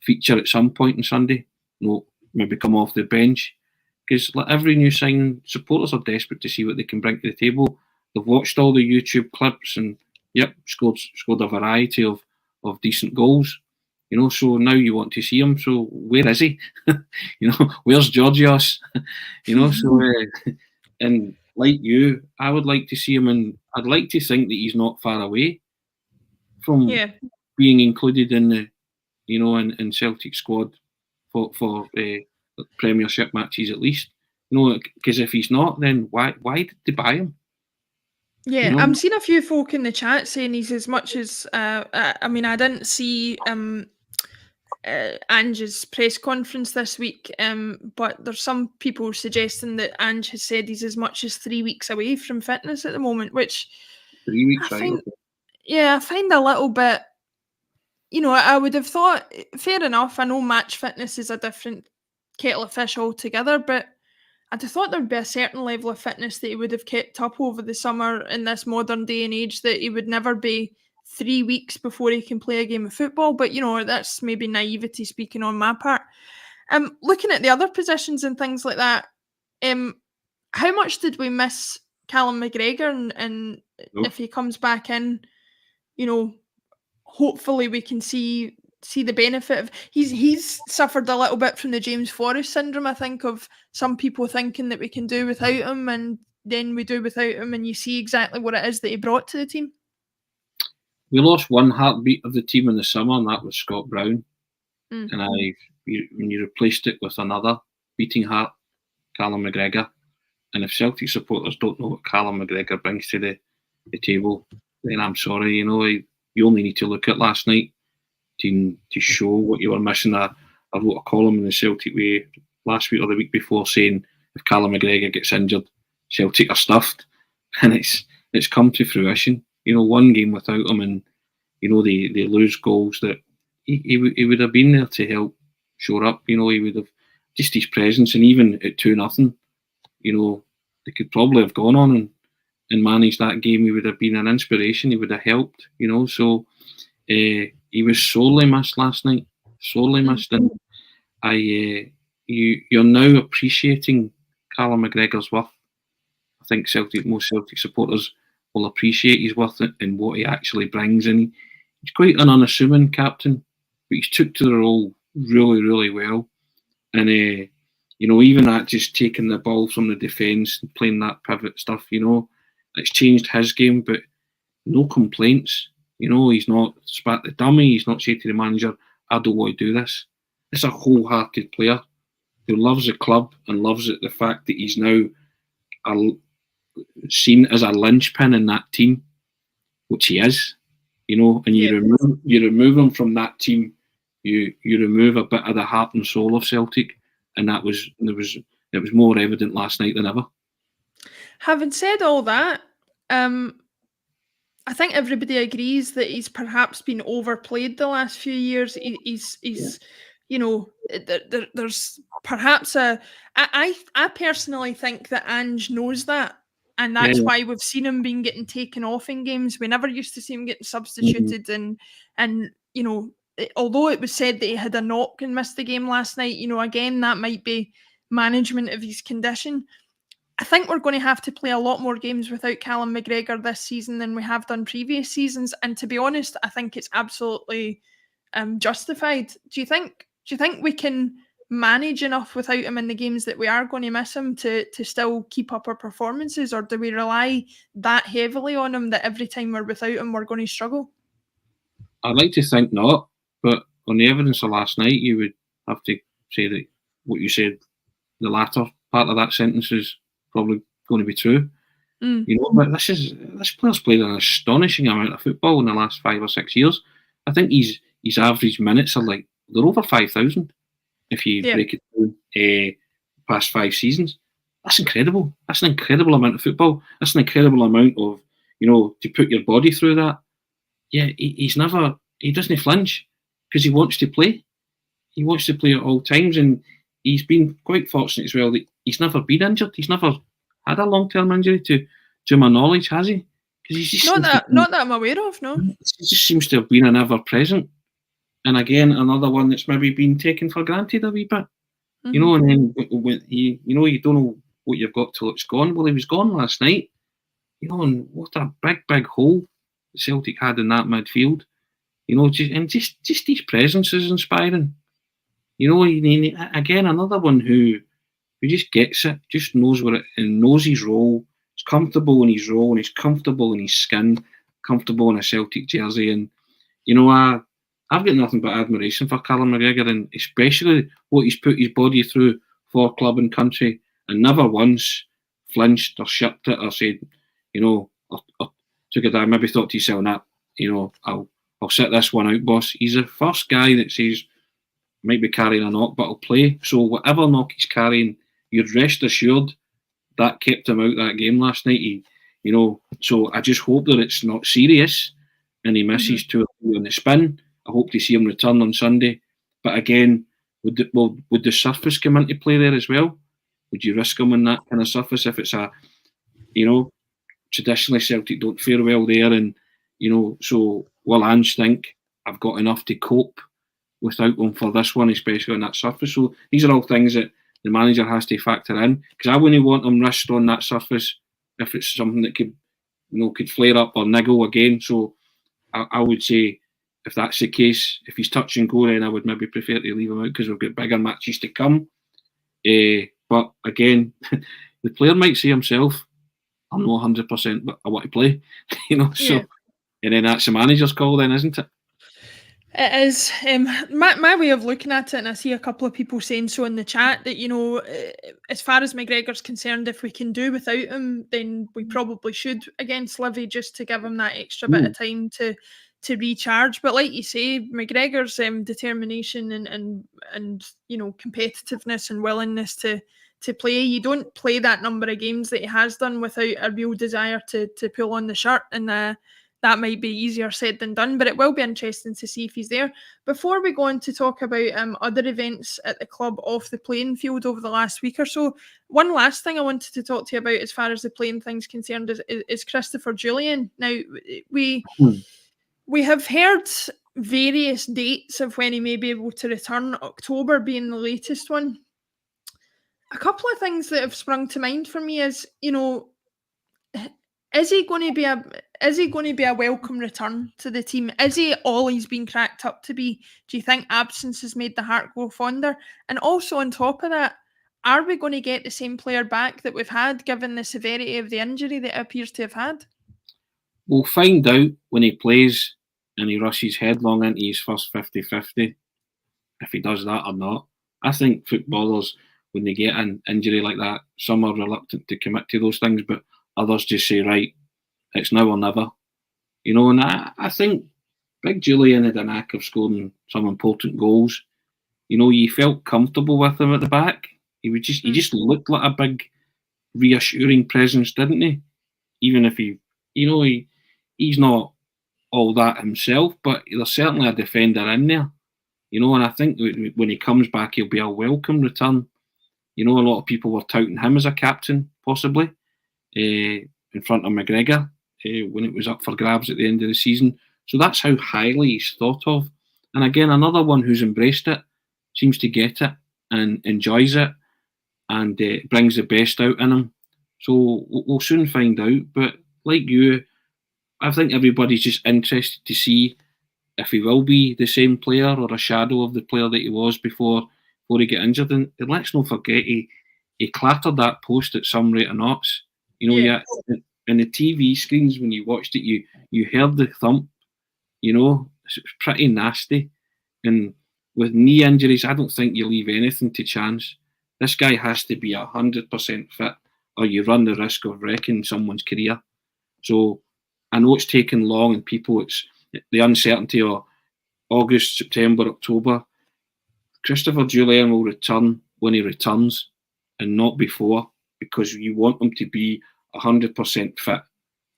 feature at some point on Sunday? No, maybe come off the bench. Because like every new signing, supporters are desperate to see what they can bring to the table. They've watched all the YouTube clips and, scored a variety of decent goals. So now you want to see him. So where is he? Where's Georgios? And like you, I would like to see him, and I'd like to think that he's not far away from being included in the, in Celtic squad for Premiership matches at least. Because if he's not, then why did they buy him? Yeah, I'm seeing a few folk in the chat saying he's as much as. I didn't see Ange's press conference this week, but there's some people suggesting that Ange has said he's as much as 3 weeks away from fitness at the moment, which 3 weeks. I find a little bit. I would have thought, fair enough. I know match fitness is a different kettle of fish altogether, but I'd have thought there'd be a certain level of fitness that he would have kept up over the summer in this modern day and age, that he would never be 3 weeks before he can play a game of football. But, that's maybe naivety speaking on my part. Looking at the other positions and things like that, how much did we miss Callum McGregor? And if he comes back in, hopefully we can see see the benefit of. He's suffered a little bit from the James Forrest syndrome, I think, of some people thinking that we can do without him, and then we do without him, and you see exactly what it is that he brought to the team. We lost one heartbeat of the team in the summer, and that was Scott Brown. And when you replaced it with another beating heart, Callum McGregor, and if Celtic supporters don't know what Callum McGregor brings to the table, then I'm sorry. You only need to look at last night to show what you were missing. I wrote a column in the Celtic Way last week or the week before saying if Callum McGregor gets injured, Celtic are stuffed, and it's come to fruition. One game without him, and they lose goals that he would have been there to help shore up. He would have just his presence, and even at 2-0, they could probably have gone on and managed that game. He would have been an inspiration. He would have helped. So he was sorely missed last night. Sorely missed, and you're now appreciating Callum McGregor's worth. I think most Celtic supporters will appreciate his worth and what he actually brings. And he's quite an unassuming captain, but he's took to the role really, really well. And even that just taking the ball from the defence and playing that pivot stuff, it's changed his game, but no complaints. He's not spat the dummy. He's not said to the manager, I don't want to do this. It's a wholehearted player who loves the club and loves the fact that he's now seen as a linchpin in that team, which he is, and you remove him from that team, you remove a bit of the heart and soul of Celtic, and it was more evident last night than ever. Having said all that, I think everybody agrees that he's perhaps been overplayed the last few years. There's perhaps I personally think that Ange knows that. And that's why we've seen him being getting taken off in games. We never used to see him getting substituted. And although it was said that he had a knock and missed the game last night, again, that might be management of his condition. I think we're going to have to play a lot more games without Callum McGregor this season than we have done previous seasons. And to be honest, I think it's absolutely justified. Do you think we can manage enough without him in the games that we are going to miss him to still keep up our performances, or do we rely that heavily on him that every time we're without him we're going to struggle? I'd like to think not, but on the evidence of last night, you would have to say that what you said, the latter part of that sentence, is probably going to be true. But this player's played an astonishing amount of football in the last 5 or 6 years. I think his average minutes are they're over 5,000 if you break it down past 5 seasons. That's incredible. That's an incredible amount of football. That's an incredible amount of, to put your body through that. Yeah, he doesn't flinch because he wants to play. He wants to play at all times, and he's been quite fortunate as well that he's never been injured. He's never had a long-term injury to my knowledge, has he? He's not that I'm aware of, no. He just seems to have been an ever-present. And again, another one that's maybe been taken for granted a wee bit. And then when you don't know what you've got till it's gone. Well, he was gone last night. And what a big hole Celtic had in that midfield. Just his presence is inspiring. Again, another one who just gets it, just knows what it, and knows his role. He's comfortable in his role, and he's comfortable in his skin, comfortable in a Celtic jersey. And I've got nothing but admiration for Callum McGregor, and especially what he's put his body through for club and country, and never once flinched or shirked it or said, or took a dive. Maybe thought to himself, I'll sit this one out, boss. He's the first guy that says, might be carrying a knock, but I'll play. So whatever knock he's carrying, you'd rest assured that kept him out that game last night. So I just hope that it's not serious and he misses 2 or 3 on the spin. I hope to see him return on Sunday. But again, would the surface come into play there as well? Would you risk him on that kind of surface if it's traditionally Celtic don't fare well there, and so will Ange think I've got enough to cope without them for this one, especially on that surface? So these are all things that the manager has to factor in, because I wouldn't want them risked on that surface if it's something that could flare up or niggle again. So I would say if that's the case, if he's touch and go, then I would maybe prefer to leave him out because we've got bigger matches to come. But again, the player might say himself, I'm not 100%, but I want to play. So, Yeah. and then that's the manager's call then, isn't it? It is. My way of looking at it, and I see a couple of people saying so in the chat, that, as far as McGregor's concerned, if we can do without him, then we probably should against Livy, just to give him that extra bit of time to recharge. But like you say, McGregor's determination and competitiveness and willingness to play, you don't play that number of games that he has done without a real desire to pull on the shirt, and that might be easier said than done, but it will be interesting to see if he's there. Before we go on to talk about other events at the club off the playing field over the last week or so, one last thing I wanted to talk to you about as far as the playing thing's concerned is Christopher Jullien. Now, we have heard various dates of when he may be able to return, October being the latest one. A couple of things that have sprung to mind for me is, is he going to be a welcome return to the team? Is he all he's been cracked up to be? Do you think absence has made the heart grow fonder? And also on top of that, are we going to get the same player back that we've had, given the severity of the injury that it appears to have had? We'll find out when he plays and he rushes headlong into his first 50-50, if he does that or not. I think footballers, when they get an injury like that, some are reluctant to commit to those things, but others just say, right, it's now or never. And I think Big Jullien had a knack of scoring some important goals. You felt comfortable with him at the back. He just looked like a big, reassuring presence, didn't he? Even if he's not all that himself, but there's certainly a defender in there. And I think when he comes back, he'll be a welcome return. A lot of people were touting him as a captain, possibly, in front of McGregor when it was up for grabs at the end of the season. So that's how highly he's thought of. And again, another one who's embraced it, seems to get it and enjoys it, and brings the best out in him. So we'll soon find out. But like you, I think everybody's just interested to see if he will be the same player or a shadow of the player that he was before he got injured. And let's not forget, he clattered that post at some rate of knots. Yeah, in the TV screens when you watched it, you heard the thump. It's pretty nasty. And with knee injuries, I don't think you leave anything to chance. This guy has to be 100% fit, or you run the risk of wrecking someone's career. So I know it's taken long, and people, it's the uncertainty of August, September, October. Christopher Jullien will return when he returns, and not before, because you want him to be 100% fit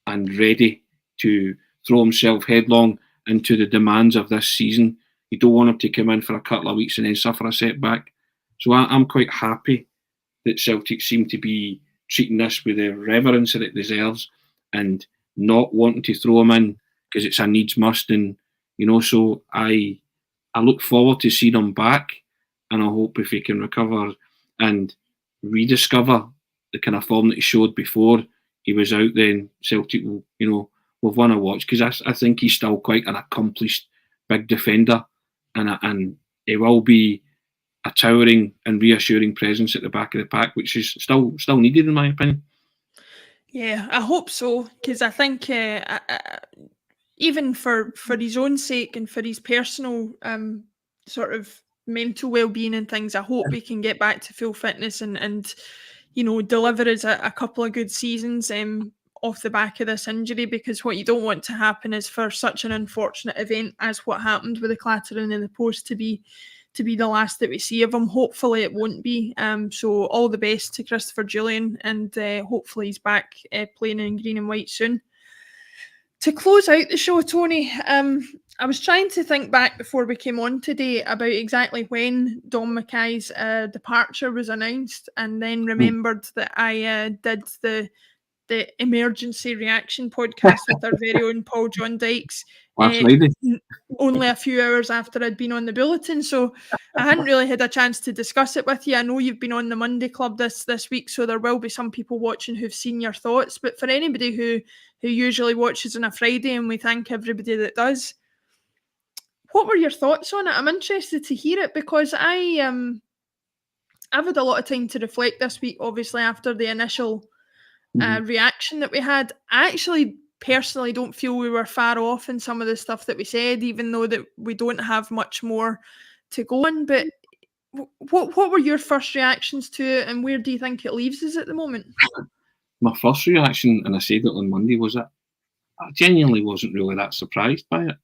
and ready to throw himself headlong into the demands of this season. You don't want him to come in for a couple of weeks and then suffer a setback. So I'm quite happy that Celtic seem to be treating this with the reverence that it deserves and not wanting to throw him in because it's a needs must. And so I look forward to seeing him back, and I hope if he can recover and rediscover the kind of form that he showed before he was out, then Celtic will, will win a watch, because I think he's still quite an accomplished big defender, and he will be a towering and reassuring presence at the back of the pack, which is still needed in my opinion. Yeah, I hope so, because I think even for his own sake and for his personal sort of mental well-being and things, I hope he can get back to full fitness and deliver us a couple of good seasons off the back of this injury, because what you don't want to happen is for such an unfortunate event as what happened with the clattering in the post to be the last that we see of him. Hopefully it won't be. So all the best to Christopher Jullien, and hopefully he's back playing in green and white soon. To close out the show, Tony, I was trying to think back before we came on today about exactly when Dom Mackay's departure was announced, and then remembered that I did the emergency reaction podcast with our very own Paul John Dykes only a few hours after I'd been on the bulletin, so I hadn't really had a chance to discuss it with you. I know you've been on the Monday Club this week, so there will be some people watching who've seen your thoughts, but for anybody who usually watches on a Friday, and we thank everybody that does, What were your thoughts on it? I'm interested to hear it because I've had a lot of time to reflect this week, obviously, after the initial reaction that we had. I actually personally don't feel we were far off in some of the stuff that we said, even though that we don't have much more to go on. But what were your first reactions to it, and where do you think it leaves us at the moment? My first reaction, and I said it on Monday, was that I genuinely wasn't really that surprised by it.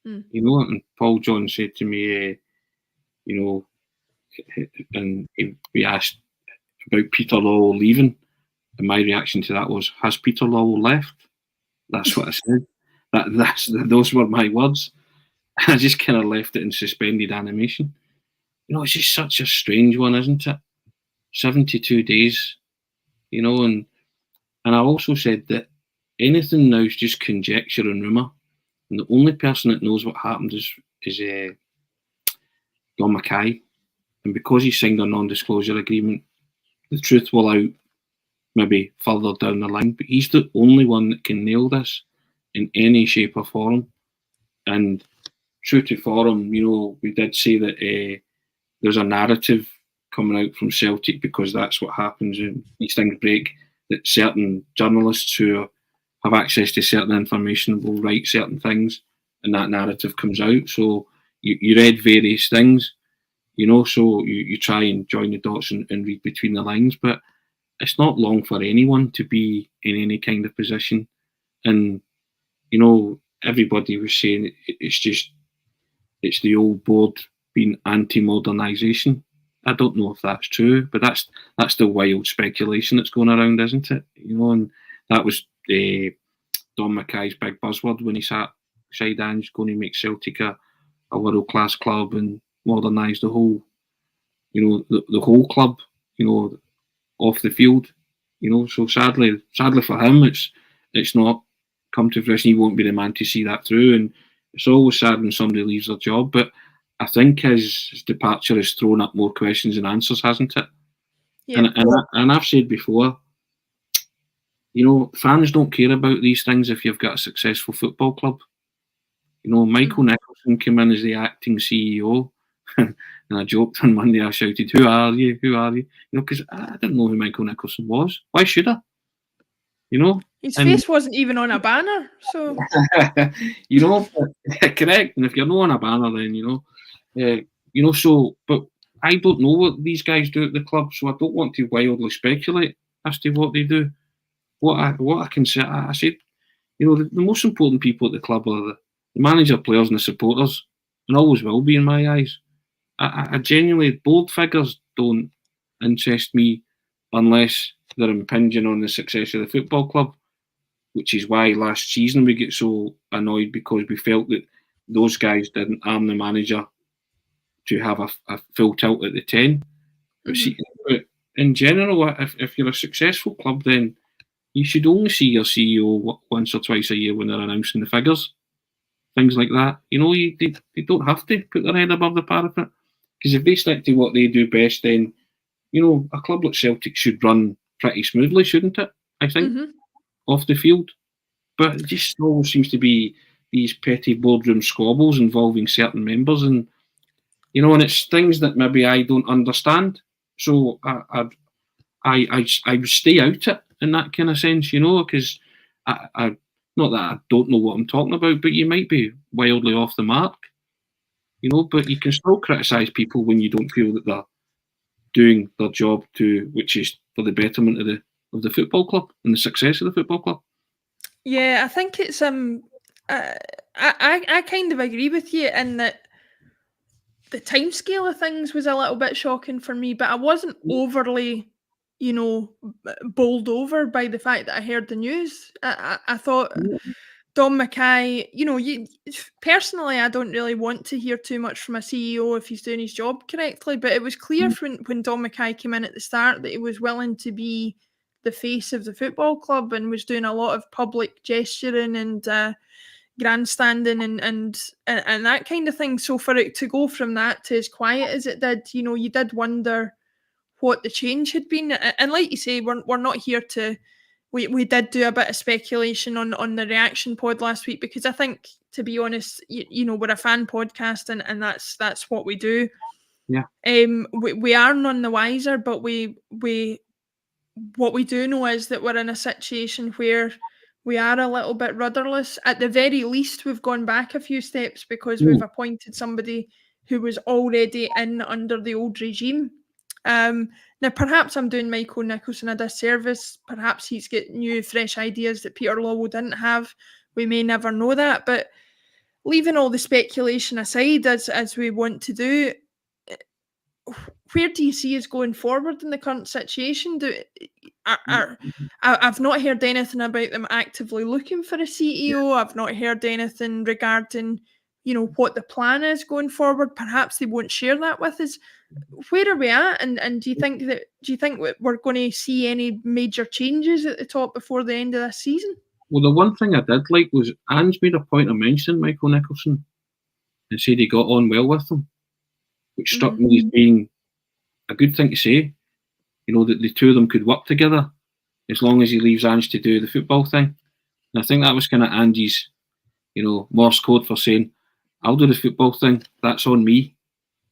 You know, and Paul John said to me, you know, and we asked about Peter Lawwell leaving, and my reaction to that was, has Peter Lawwell left? That's what I said. Those were my words. I just kind of left it in suspended animation. You know, it's just such a strange one, isn't it? 72 days, you know, and I also said that anything now is just conjecture and rumour. And the only person that knows what happened is Don Mackay. And because he signed a non-disclosure agreement, the truth will out maybe further down the line. But he's the only one that can nail this in any shape or form. And true to form, you know, we did say that there's a narrative coming out from Celtic, because that's what happens when these things break, that certain journalists who have access to certain information will write certain things, and that narrative comes out. So you read various things, you know, so you try and join the dots and read between the lines, but it's not long for anyone to be in any kind of position. And, you know, everybody was saying it's the old board being anti-modernisation. I don't know if that's true, but that's the wild speculation that's going around, isn't it? You know, and that was Don Mackay's big buzzword when he sat beside Ange, going to make Celtic a world-class club and modernise the whole, you know, the whole club, you know, off the field. You know, so sadly for him, it's not come to fruition. He won't be the man to see that through, and it's always sad when somebody leaves their job, but I think his departure has thrown up more questions than answers, hasn't it? Yeah. And I've said before, you know, fans don't care about these things if you've got a successful football club. You know, Michael Nicholson came in as the acting CEO, and I joked on Monday, I shouted, "Who are you? Who are you?" You know, because I didn't know who Michael Nicholson was. Why should I? You know? His face wasn't even on a banner, so... You know, correct. And if you're not on a banner, then, you know, so... But I don't know what these guys do at the club, so I don't want to wildly speculate as to what they do. What I can say, I said, you know, the most important people at the club are the manager, players, and the supporters, and always will be in my eyes. I genuinely, board figures don't interest me unless they're impinging on the success of the football club, which is why last season we get so annoyed, because we felt that those guys didn't arm the manager to have a full tilt at the 10. But in general, if you're a successful club, then you should only see your CEO once or twice a year when they're announcing the figures. Things like that. You know, they don't have to put their head above the parapet. Because if they stick to what they do best, then, you know, a club like Celtic should run pretty smoothly, shouldn't it? I think, off the field. But it just always seems to be these petty boardroom squabbles involving certain members, and, you know, and it's things that maybe I don't understand. So I would stay out it in that kind of sense, you know, because I not that I don't know what I'm talking about, but you might be wildly off the mark, you know. But you can still criticise people when you don't feel that they're doing their job which is for the betterment of the football club and the success of the football club. Yeah, I think it's I kind of agree with you in that the timescale of things was a little bit shocking for me, but I wasn't overly, you know, bowled over by the fact that I heard the news. I thought Don Mackay, you know, personally, I don't really want to hear too much from a CEO if he's doing his job correctly, but it was clear when Don Mackay came in at the start that he was willing to be the face of the football club and was doing a lot of public gesturing and grandstanding and that kind of thing. So for it to go from that to as quiet as it did, you know, you did wonder what the change had been. And like you say, we're not here to... We did do a bit of speculation on the reaction pod last week, because I think to be honest. You know, we're a fan podcast, and that's what we do. Yeah. We are none the wiser, but what we do know is that we're in a situation where we are a little bit rudderless. At the very least, we've gone back a few steps because we've appointed somebody who was already in under the old regime. Now, perhaps I'm doing Michael Nicholson a disservice. Perhaps he's got new, fresh ideas that Peter Lawwell didn't have. We may never know that. But leaving all the speculation aside, as we want to do, where do you see us going forward in the current situation? I've not heard anything about them actively looking for a CEO. I've not heard anything regarding, you know, what the plan is going forward. Perhaps they won't share that with us. Where are we at? And do you think we're going to see any major changes at the top before the end of this season? Well, the one thing I did like was Ange made a point of mentioning Michael Nicholson and said he got on well with him, which struck me as being a good thing to say. You know, that the two of them could work together as long as he leaves Ange to do the football thing. And I think that was kind of Ange's, you know, Morse code for saying, I'll do the football thing. That's on me.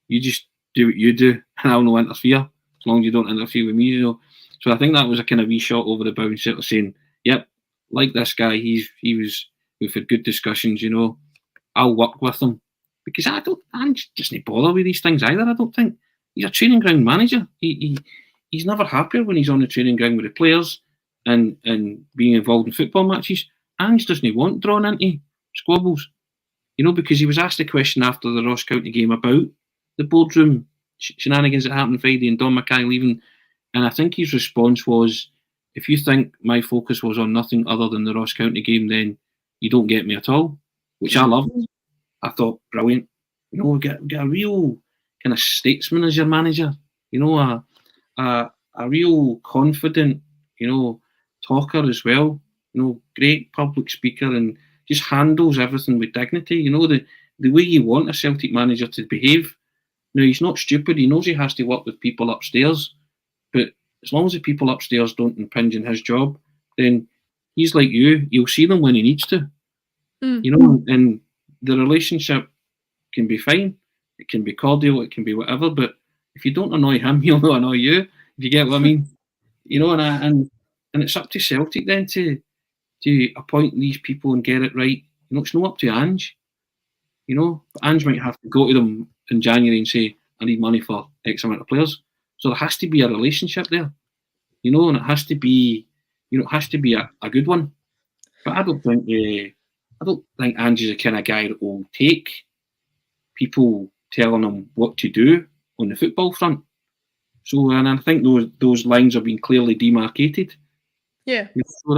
You just do what you do, and I'll not interfere as long as you don't interfere with me. You know, so I think that was a kind of wee shot over the bow instead of saying, "Yep, like this guy, we've had good discussions. You know, I'll work with him because I'm just not bother with these things either. I don't think he's a training ground manager. He's never happier when he's on the training ground with the players and being involved in football matches. Ange doesn't want drawn into squabbles, you know, because he was asked a question after the Ross County game about the boardroom shenanigans that happened Friday and Don Mackay leaving, and I think his response was, if you think my focus was on nothing other than the Ross County game, then you don't get me at all, which I loved. I thought, brilliant. You know, get a real kind of statesman as your manager, you know, a real confident, you know, talker as well, you know, great public speaker and just handles everything with dignity, you know, the way you want a Celtic manager to behave. Now, he's not stupid. He knows he has to work with people upstairs. But as long as the people upstairs don't impinge on his job, then he's like you. He'll see them when he needs to. You know, and the relationship can be fine. It can be cordial. It can be whatever. But if you don't annoy him, he'll not annoy you. If you get what I mean. You know, and it's up to Celtic then to appoint these people and get it right. You know, it's not up to Ange. You know, Ange might have to go to them in January and say, I need money for X amount of players. So there has to be a relationship there, you know, and it has to be, you know, it has to be a good one. But I don't think Ange is the kind of guy that will take people telling him what to do on the football front. So, and I think those lines are being clearly demarcated. Yeah. So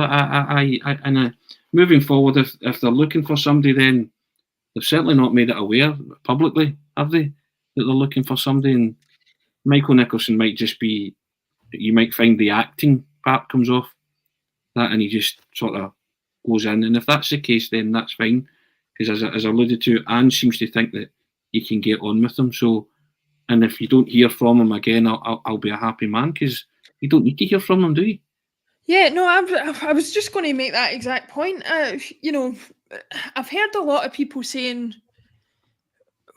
moving forward, if they're looking for somebody, then they've certainly not made it aware publicly, have they, that they're looking for somebody? And Michael Nicholson might just be, you might find the acting part comes off that and he just sort of goes in. And if that's the case, then that's fine. Because as I alluded to, Ange seems to think that you can get on with him. So, and if you don't hear from him again, I'll be a happy man because you don't need to hear from him, do you? Yeah, no, I was just going to make that exact point. You know, I've heard a lot of people saying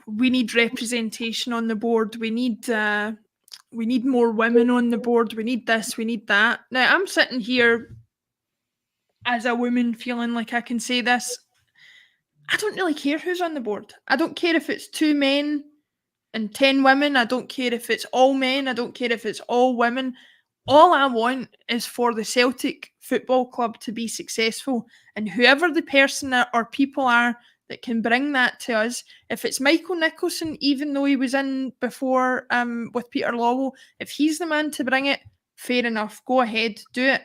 we need representation on the board. We need more women on the board. We need this. We need that. Now, I'm sitting here as a woman feeling like I can say this. I don't really care who's on the board. I don't care if it's 2 men and 10 women. I don't care if it's all men. I don't care if it's all women. All I want is for the Celtic Football Club to be successful. And whoever the person or people are that can bring that to us, if it's Michael Nicholson, even though he was in before with Peter Lawwell, if he's the man to bring it, fair enough. Go ahead, do it.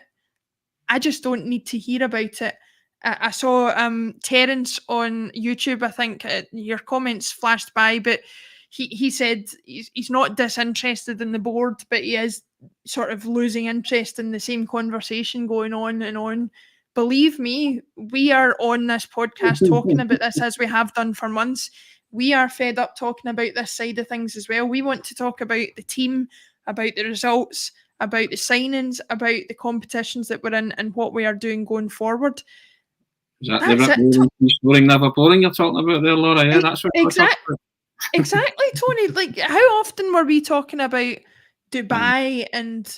I just don't need to hear about it. I saw Terence on YouTube, I think your comments flashed by, but he said he's not disinterested in the board, but he is sort of losing interest in the same conversation going on and on. Believe me, we are on this podcast talking about this as we have done for months. We are fed up talking about this side of things as well. We want to talk about the team, about the results, about the signings, about the competitions that we're in and what we are doing going forward. Is that That's it. the scoring never boring you're talking about there, Laura? Yeah, that's what Exactly, Tony. Like, how often were we talking about Dubai and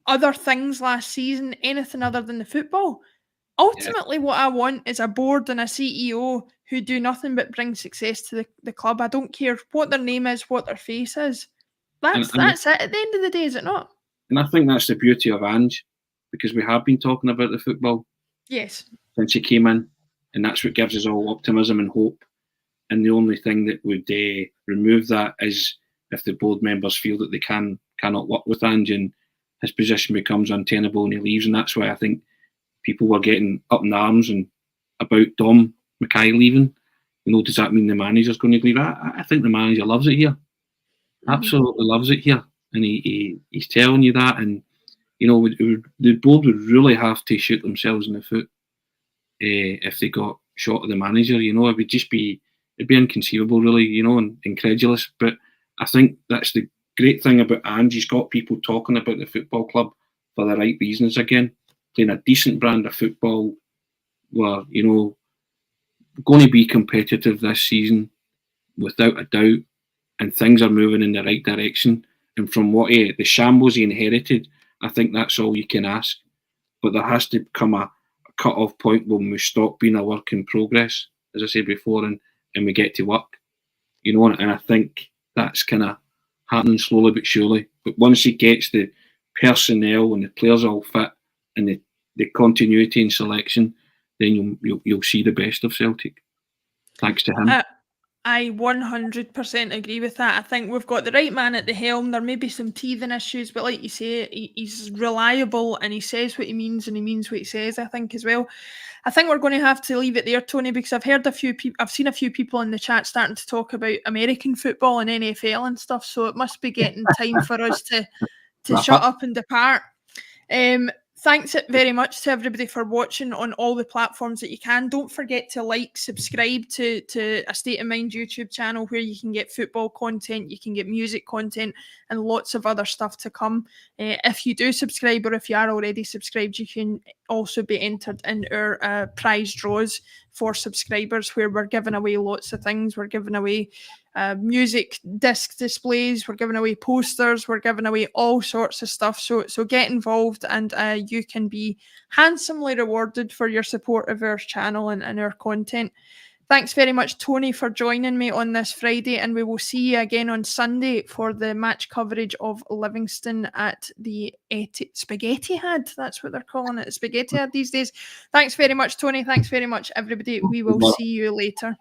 other things last season, anything other than the football? Ultimately, what I want is a board and a CEO who do nothing but bring success to the club. I don't care what their name is, what their face is. That's it at the end of the day, is it not? And I think that's the beauty of Ange, because we have been talking about the football Yes. since he came in, and that's what gives us all optimism and hope. And the only thing that would remove that is if the board members feel that they cannot work with Ange and his position becomes untenable and he leaves. And that's why I think people were getting up in arms and about Dom Mackay leaving. Does that mean the manager's going to leave? I think the manager loves it here. Absolutely loves it here. And he's telling you that. And, the board would really have to shoot themselves in the foot if they got shot of the manager. It would just be, it'd be inconceivable, really, and incredulous. But I think that's the great thing about Ange. He's got people talking about the football club for the right reasons again. Playing a decent brand of football. We're, going to be competitive this season without a doubt. And things are moving in the right direction. And from what the shambles he inherited, I think that's all you can ask. But there has to come a cut-off point when we stop being a work in progress, as I said before, and we get to work. And I think that's kind of happening slowly but surely. But once he gets the personnel and the players all fit and the continuity in selection, then you'll see the best of Celtic. Thanks to him. I 100% agree with that. I think we've got the right man at the helm. There may be some teething issues, but like you say, he's reliable and he says what he means and he means what he says, I think, as well. I think we're going to have to leave it there, Tony, because I've seen a few people in the chat starting to talk about American football and NFL and stuff, so it must be getting time for us to shut up and depart. Thanks very much to everybody for watching on all the platforms that you can. Don't forget to subscribe to A State of Mind YouTube channel where you can get football content, you can get music content, and lots of other stuff to come. If you do subscribe, or if you are already subscribed, you can also be entered in our prize draws for subscribers, where we're giving away lots of things. We're giving away music disc displays, we're giving away posters, we're giving away all sorts of stuff, so get involved and you can be handsomely rewarded for your support of our channel and our content. Thanks very much, Tony, for joining me on this Friday, and we will see you again on Sunday for the match coverage of Livingston at the Spaghetti Head. That's what they're calling it, Spaghetti Head these days. Thanks very much, Tony. Thanks very much, everybody. We will see you later.